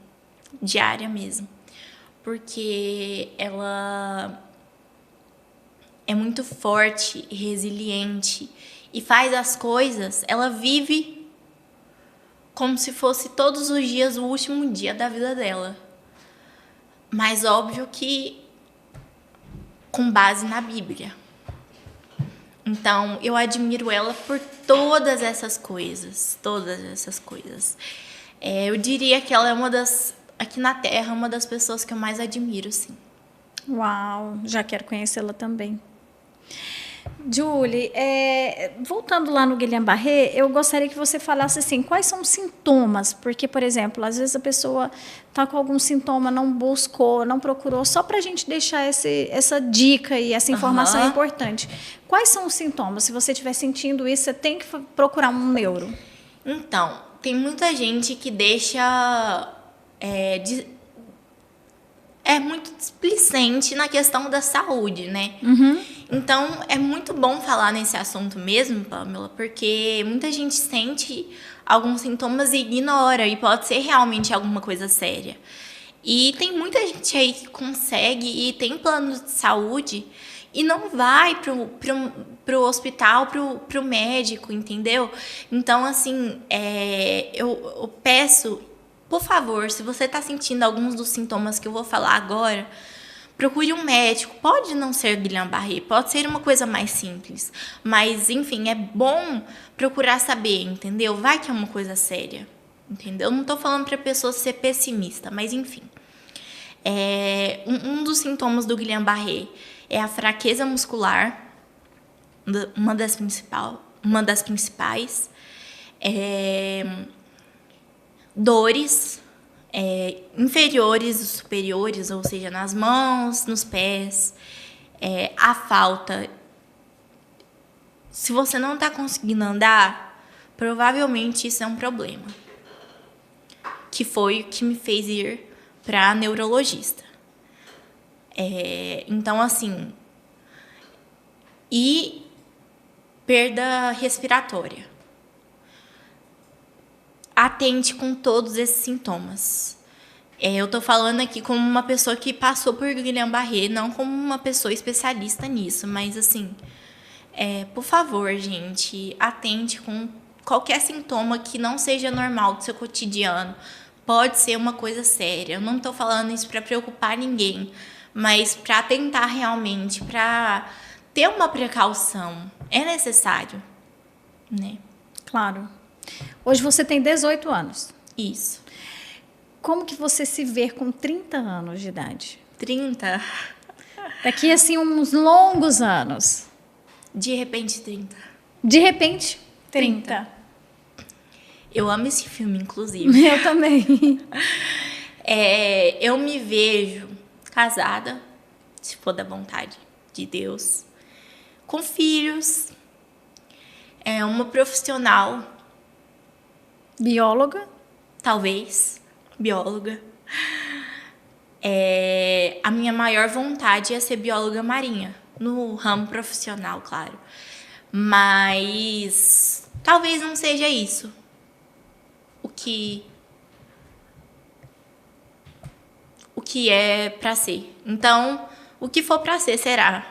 Diária mesmo. Porque ela é muito forte e resiliente e faz as coisas, ela vive como se fosse todos os dias o último dia da vida dela. Mas óbvio que com base na Bíblia. Então, eu admiro ela por todas essas coisas, eu diria que ela é aqui na Terra, uma das pessoas que eu mais admiro, sim. Uau, já quero conhecê-la também. Julie, voltando lá no Guillain-Barré, eu gostaria que você falasse assim, quais são os sintomas? Porque, por exemplo, às vezes a pessoa está com algum sintoma, não buscou, não procurou, só para a gente deixar essa dica e essa informação importante. Quais são os sintomas? Se você estiver sentindo isso, você tem que procurar um neuro. Então, tem muita gente que deixa... é muito displicente na questão da saúde, né? Uhum. Então, é muito bom falar nesse assunto mesmo, Pamela, porque muita gente sente alguns sintomas e ignora, e pode ser realmente alguma coisa séria. E tem muita gente aí que consegue e tem plano de saúde e não vai pro hospital, pro médico, entendeu? Então, assim, eu peço, por favor, se você está sentindo alguns dos sintomas que eu vou falar agora, procure um médico. Pode não ser Guillain-Barré, pode ser uma coisa mais simples. Mas, enfim, é bom procurar saber, entendeu? Vai que é uma coisa séria, entendeu? Não estou falando para a pessoa ser pessimista, mas, enfim. Um dos sintomas do Guillain-Barré é a fraqueza muscular, uma das principais. Dores inferiores e superiores, ou seja, nas mãos, nos pés. A falta. Se você não está conseguindo andar, provavelmente isso é um problema. Que foi o que me fez ir para a neurologista. Então, assim... E perda respiratória. Atente com todos esses sintomas. Eu tô falando aqui como uma pessoa que passou por Guillain-Barré, não como uma pessoa especialista nisso, mas assim, por favor, gente, atente com qualquer sintoma que não seja normal do seu cotidiano. Pode ser uma coisa séria. Eu não tô falando isso para preocupar ninguém, mas para tentar realmente, para ter uma precaução. É necessário, né? Claro. Hoje você tem 18 anos. Isso. Como que você se vê com 30 anos de idade? 30? Daqui, assim, uns longos anos. De repente, 30. De repente, 30. Eu amo esse filme, inclusive. Eu também. Eu me vejo casada, se for da vontade de Deus, com filhos, uma profissional. Bióloga? Talvez, bióloga. A minha maior vontade é ser bióloga marinha, no ramo profissional, claro. Mas talvez não seja isso o que é para ser. Então, o que for para ser, será.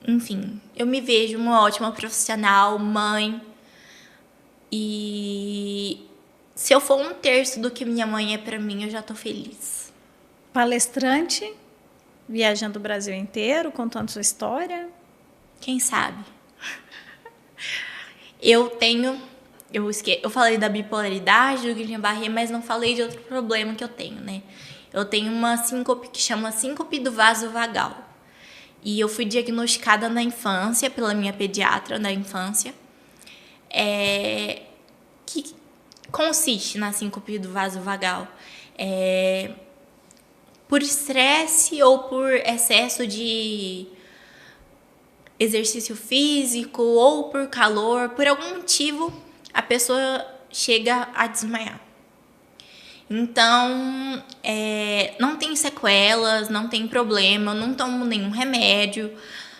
Enfim, eu me vejo uma ótima profissional, mãe. E se eu for 1/3 do que minha mãe é para mim, eu já tô feliz. Palestrante, viajando o Brasil inteiro, contando sua história. Quem sabe? Eu falei da bipolaridade, do Guillain-Barré, mas não falei de outro problema que eu tenho, né? Eu tenho uma síncope que chama síncope do vaso vagal. E eu fui diagnosticada na infância, pela minha pediatra da infância, que consiste na síncope do vaso vagal. Por estresse ou por excesso de exercício físico ou por calor, por algum motivo, a pessoa chega a desmaiar. Então, não tem sequelas, não tem problema, eu não tomo nenhum remédio,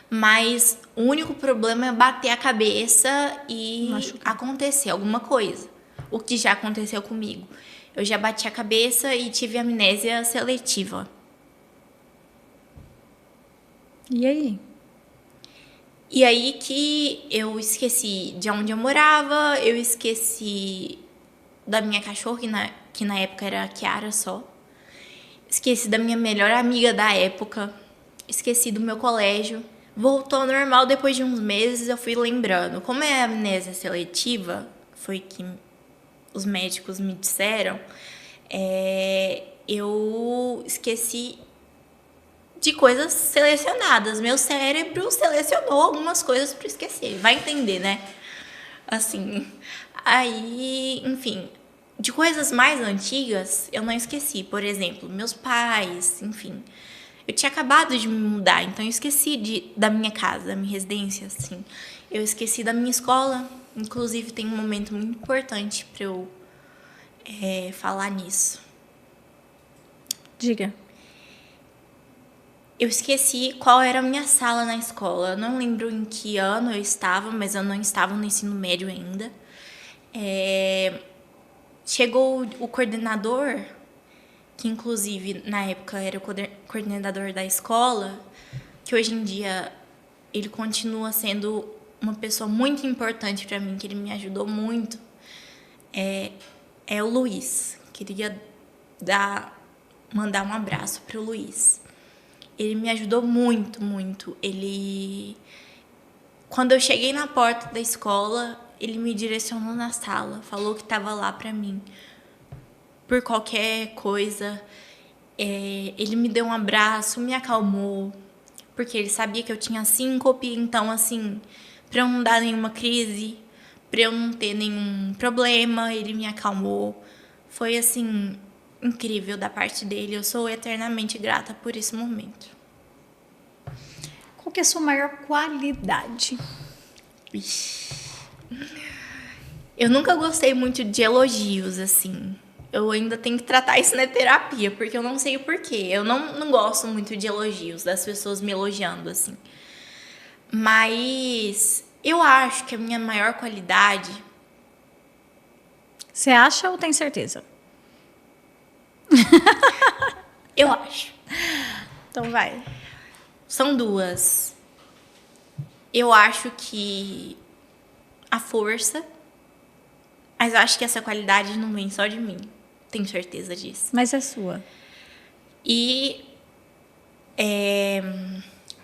mas o único problema é bater a cabeça e acontecer alguma coisa. O que já aconteceu comigo. Eu já bati a cabeça e tive amnésia seletiva. E aí? E aí que eu esqueci de onde eu morava, eu esqueci da minha cachorra, que na época era a Kiara só. Esqueci da minha melhor amiga da época. Esqueci do meu colégio. Voltou ao normal depois de uns meses, eu fui lembrando. Como é amnésia seletiva, foi que os médicos me disseram, eu esqueci de coisas selecionadas. Meu cérebro selecionou algumas coisas para esquecer. Vai entender, né? Assim, aí, enfim, de coisas mais antigas eu não esqueci. Por exemplo, meus pais, enfim. Eu tinha acabado de me mudar, então eu esqueci da minha casa, da minha residência, assim. Eu esqueci da minha escola. Inclusive, tem um momento muito importante para eu falar nisso. Diga. Eu esqueci qual era a minha sala na escola. Eu não lembro em que ano eu estava, mas eu não estava no ensino médio ainda. chegou o coordenador, que inclusive na época era o coordenador da escola, que hoje em dia ele continua sendo uma pessoa muito importante para mim, que ele me ajudou muito, é o Luiz. Queria mandar um abraço pro Luiz. Ele me ajudou muito, muito. Quando eu cheguei na porta da escola, ele me direcionou na sala, falou que estava lá para mim. Por qualquer coisa, ele me deu um abraço, me acalmou, porque ele sabia que eu tinha síncope, então, assim, para eu não dar nenhuma crise, para eu não ter nenhum problema, ele me acalmou. Foi, assim, incrível da parte dele. Eu sou eternamente grata por esse momento. Qual que é a sua maior qualidade? Eu nunca gostei muito de elogios, assim. Eu ainda tenho que tratar isso na terapia, porque eu não sei o porquê. Eu não gosto muito de elogios, das pessoas me elogiando, assim. Mas eu acho que a minha maior qualidade... Você acha ou tem certeza? Eu acho. Então vai. São duas. Eu acho que a força, mas eu acho que essa qualidade não vem só de mim. Tenho certeza disso. Mas é sua. E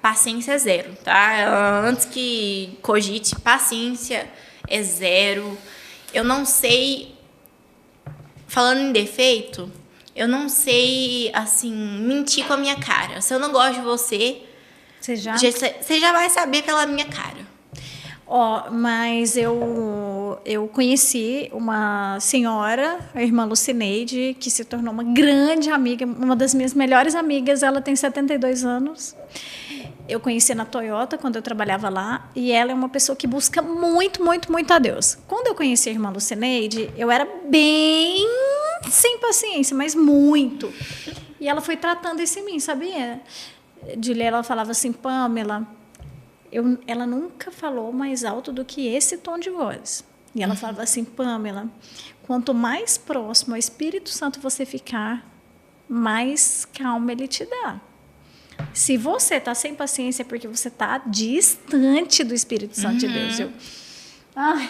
paciência é zero, tá? Antes que cogite, paciência é zero. Eu não sei, falando em defeito, eu não sei, assim, mentir com a minha cara. Se eu não gosto de você, você já vai saber pela minha cara. Mas eu conheci uma senhora, a irmã Lucineide, que se tornou uma grande amiga, uma das minhas melhores amigas. Ela tem 72 anos. Eu conheci na Toyota quando eu trabalhava lá, e ela é uma pessoa que busca muito, muito, muito a Deus. Quando eu conheci a irmã Lucineide, eu era bem sem paciência, mas muito. E ela foi tratando isso em mim, sabia? Julia, ela falava assim, Pamela, ela nunca falou mais alto do que esse tom de voz. E ela falava assim, Pamela, quanto mais próximo ao Espírito Santo você ficar, mais calma ele te dá. Se você está sem paciência é porque você está distante do Espírito Santo de Deus.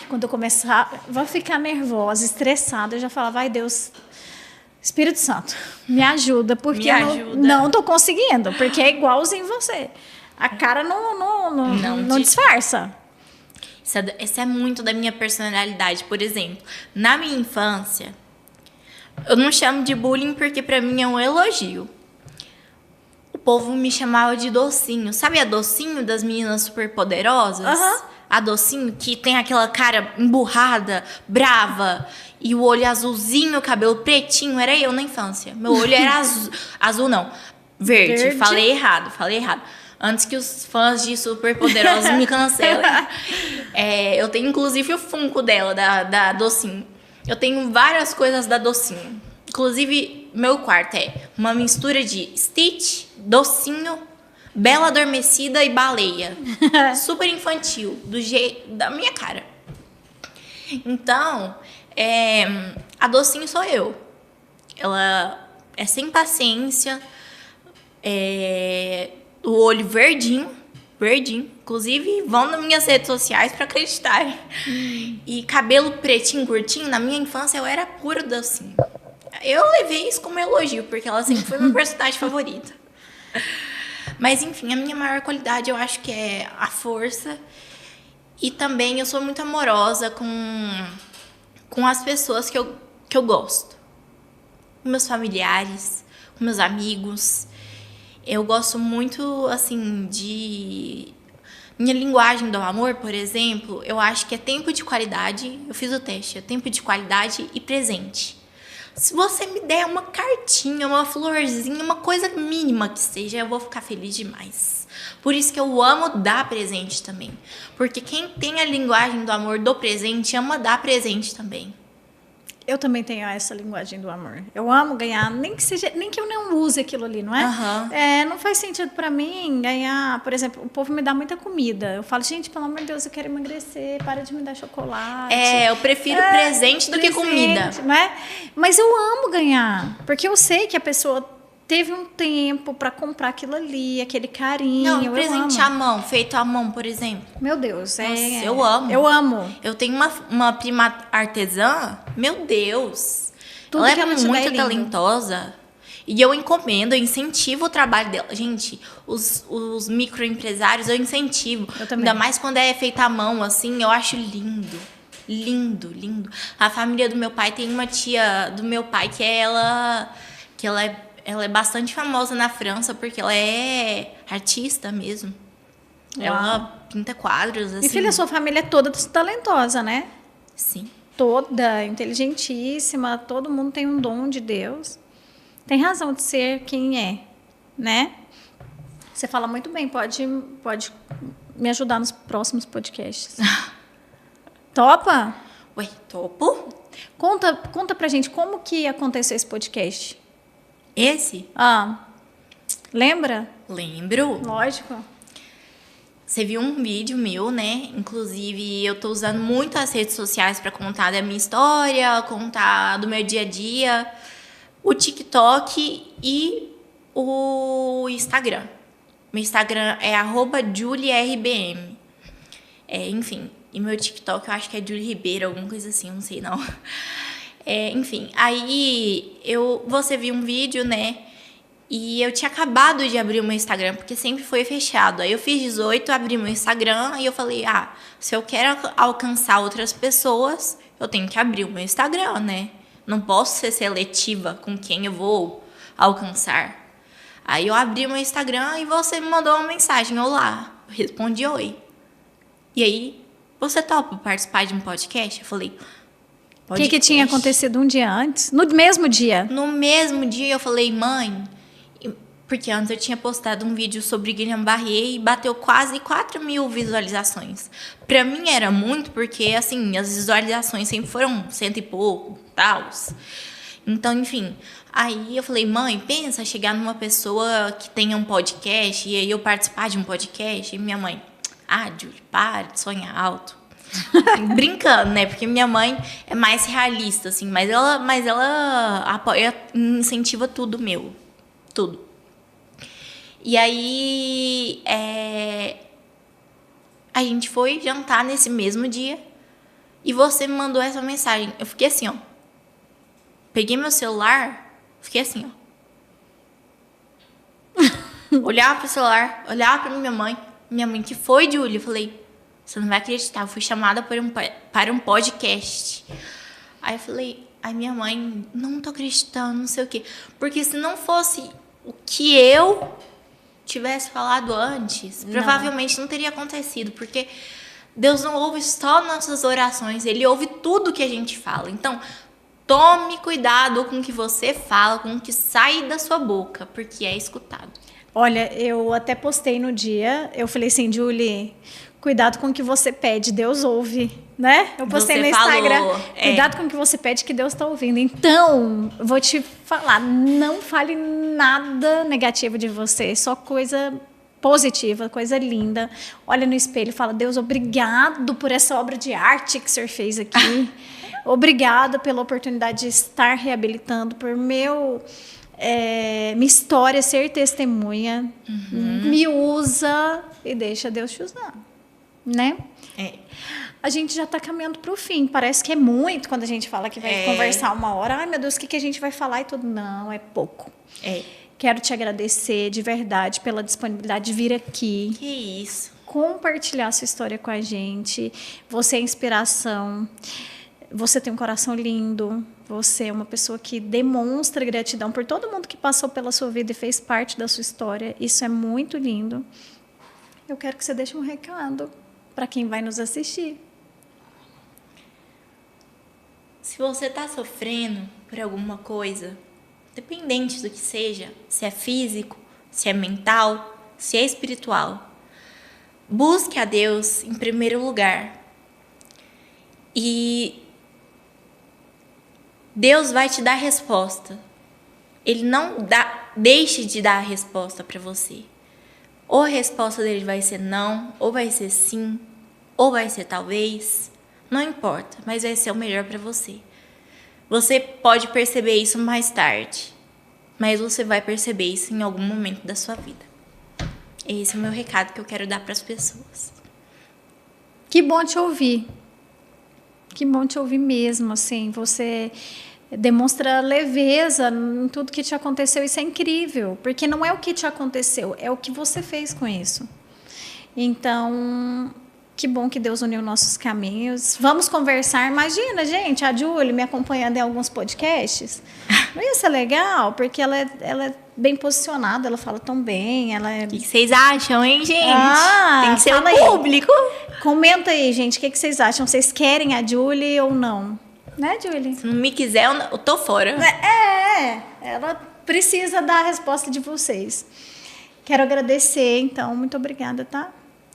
Quando eu começar a ficar nervosa, estressada, eu já falava, ai Deus, Espírito Santo, me ajuda, porque eu não estou conseguindo, porque é igualzinho você. A cara não disfarça. Isso é muito da minha personalidade. Por exemplo, na minha infância, eu não chamo de bullying porque pra mim é um elogio. O povo me chamava de docinho. Sabe a docinho das meninas superpoderosas? A docinho que tem aquela cara emburrada, brava, e o olho azulzinho, o cabelo pretinho. Era eu na infância. Meu olho era azul não, verde. Falei errado. Antes que os fãs de Superpoderosos me cancelem. Eu tenho, inclusive, o Funko dela, da Docinho. Eu tenho várias coisas da Docinho. Inclusive, meu quarto é uma mistura de Stitch, Docinho, Bela Adormecida e Baleia. Super infantil, do jeito da minha cara. Então, a Docinho sou eu. Ela é sem paciência, o olho verdinho. Inclusive, vão nas minhas redes sociais para acreditarem. E cabelo pretinho, curtinho. Na minha infância, eu era puro Docinho. Eu levei isso como elogio, porque ela sempre foi minha personagem favorita. Mas, enfim, a minha maior qualidade, eu acho que é a força. E também eu sou muito amorosa com as pessoas que eu gosto. Com meus familiares, com meus amigos. Eu gosto muito, assim, de... Minha linguagem do amor, por exemplo, eu acho que é tempo de qualidade. Eu fiz o teste, é tempo de qualidade e presente. Se você me der uma cartinha, uma florzinha, uma coisa mínima que seja, eu vou ficar feliz demais. Por isso que eu amo dar presente também. Porque quem tem a linguagem do amor do presente, ama dar presente também. Eu também tenho essa linguagem do amor. Eu amo ganhar, nem que eu não use aquilo ali, não é? Uhum. Não faz sentido para mim ganhar, por exemplo, o povo me dá muita comida. Eu falo, gente, pelo amor de Deus, eu quero emagrecer, para de me dar chocolate. Eu prefiro presente do que comida. Não é? Mas eu amo ganhar, porque eu sei que a pessoa teve um tempo para comprar aquilo ali, aquele carinho. Não, presente à mão, feito à mão, por exemplo. Meu Deus, Nossa, eu amo. Eu amo. Eu tenho uma prima artesã, meu Deus. Tudo ela que é ela te dá muito é lindo. talentosa. E eu encomendo, eu incentivo o trabalho dela. Gente, os microempresários eu incentivo. Eu também. Ainda mais quando é feito à mão, assim, eu acho lindo. Lindo, lindo. A família do meu pai tem uma tia do meu pai que ela é bastante famosa na França porque ela é artista mesmo. Uau. Ela pinta quadros, assim. E filha, sua família é toda talentosa, né? Sim. Toda, inteligentíssima, todo mundo tem um dom de Deus. Tem razão de ser quem é, né? Você fala muito bem, pode me ajudar nos próximos podcasts. Topa? Ué, topo? Conta pra gente como que aconteceu esse podcast. Esse? Lembra? Lembro. Lógico. Você viu um vídeo meu, né? Inclusive, eu tô usando muito as redes sociais para contar da minha história, contar do meu dia a dia, o TikTok e o Instagram. Meu Instagram é @julierbm. Enfim, e meu TikTok eu acho que é Julie Ribeiro, alguma coisa assim, não sei não. Enfim, aí você viu um vídeo, né? E eu tinha acabado de abrir o meu Instagram, porque sempre foi fechado. Aí eu fiz 18, abri meu Instagram e eu falei, se eu quero alcançar outras pessoas, eu tenho que abrir o meu Instagram, né? Não posso ser seletiva com quem eu vou alcançar. Aí eu abri o meu Instagram e você me mandou uma mensagem, olá. Eu respondi oi. E aí, você topa participar de um podcast? Eu falei, o que tinha acontecido um dia antes? No mesmo dia? No mesmo dia eu falei, mãe... Porque antes eu tinha postado um vídeo sobre Guilherme Barrier e bateu quase 4.000 visualizações. Pra mim era muito, porque assim, as visualizações sempre foram 100 e pouco, tal. Então, enfim. Aí eu falei, mãe, pensa chegar numa pessoa que tenha um podcast e aí eu participar de um podcast. E minha mãe, Júlia, para de sonhar alto. Brincando, né? Porque minha mãe é mais realista, assim, mas ela apoia, incentiva tudo meu. Tudo. E aí, a gente foi jantar nesse mesmo dia e você me mandou essa mensagem. Eu fiquei assim, ó. Peguei meu celular, fiquei assim, ó. Olhava pro celular, olhava pra minha mãe. Minha mãe, que foi, Júlia? Eu falei, você não vai acreditar, eu fui chamada para um podcast. Aí eu falei, minha mãe, não tô acreditando, não sei o quê. Porque se não fosse o que eu tivesse falado antes, provavelmente não teria acontecido, porque Deus não ouve só nossas orações, Ele ouve tudo que a gente fala. Então, tome cuidado com o que você fala, com o que sai da sua boca, porque é escutado. Olha, eu até postei no dia, eu falei assim, Julie, cuidado com o que você pede, Deus ouve, né? Eu postei no Instagram, cuidado com o que você pede que Deus está ouvindo. Então, vou te falar, não fale nada negativo de você, só coisa positiva, coisa linda. Olha no espelho e fala, Deus, obrigado por essa obra de arte que o senhor fez aqui. Obrigado pela oportunidade de estar reabilitando, por minha história ser testemunha. Me usa e deixa Deus te usar. Né? A gente já está caminhando para o fim. Parece que é muito quando a gente fala que vai conversar 1 hora. Ai, meu Deus, o que a gente vai falar e tudo? Não, é pouco. Quero te agradecer de verdade pela disponibilidade de vir aqui. Que isso. Compartilhar sua história com a gente. Você é inspiração. Você tem um coração lindo. Você é uma pessoa que demonstra gratidão por todo mundo que passou pela sua vida e fez parte da sua história. Isso é muito lindo. Eu quero que você deixe um recado para quem vai nos assistir. Se você está sofrendo por alguma coisa, independente do que seja, se é físico, se é mental, se é espiritual, busque a Deus em primeiro lugar. E Deus vai te dar a resposta. Ele não deixe de dar a resposta para você. Ou a resposta dele vai ser não, ou vai ser sim, ou vai ser talvez. Não importa, mas vai ser o melhor para você. Você pode perceber isso mais tarde, mas você vai perceber isso em algum momento da sua vida. Esse é o meu recado que eu quero dar para as pessoas. Que bom te ouvir. Que bom te ouvir mesmo, assim. Você demonstra leveza em tudo que te aconteceu. Isso é incrível, porque não é o que te aconteceu, é o que você fez com isso. Então, que bom que Deus uniu nossos caminhos. Vamos conversar. Imagina, gente, a Julie me acompanhando em alguns podcasts. Não ia ser legal? Porque ela é bem posicionada, ela fala tão bem. Ela é... O que vocês acham, hein, gente? Tem que ser o público. Comenta aí, gente, o que vocês acham? Vocês querem a Julie ou não? Né, Julie? Se não me quiser, eu tô fora. Ela precisa dar a resposta de vocês. Quero agradecer, então, muito obrigada, tá?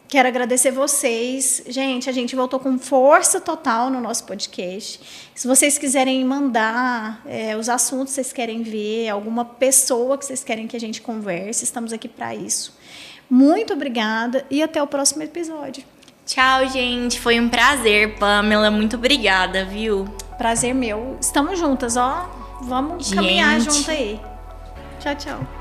Quero agradecer vocês. Gente, a gente voltou com força total no nosso podcast. Se vocês quiserem mandar os assuntos que vocês querem ver, alguma pessoa que vocês querem que a gente converse, estamos aqui para isso. Muito obrigada e até o próximo episódio. Tchau, gente. Foi um prazer, Pamela. Muito obrigada, viu? Prazer meu. Estamos juntas, ó. Vamos caminhar junto aí. Tchau, tchau.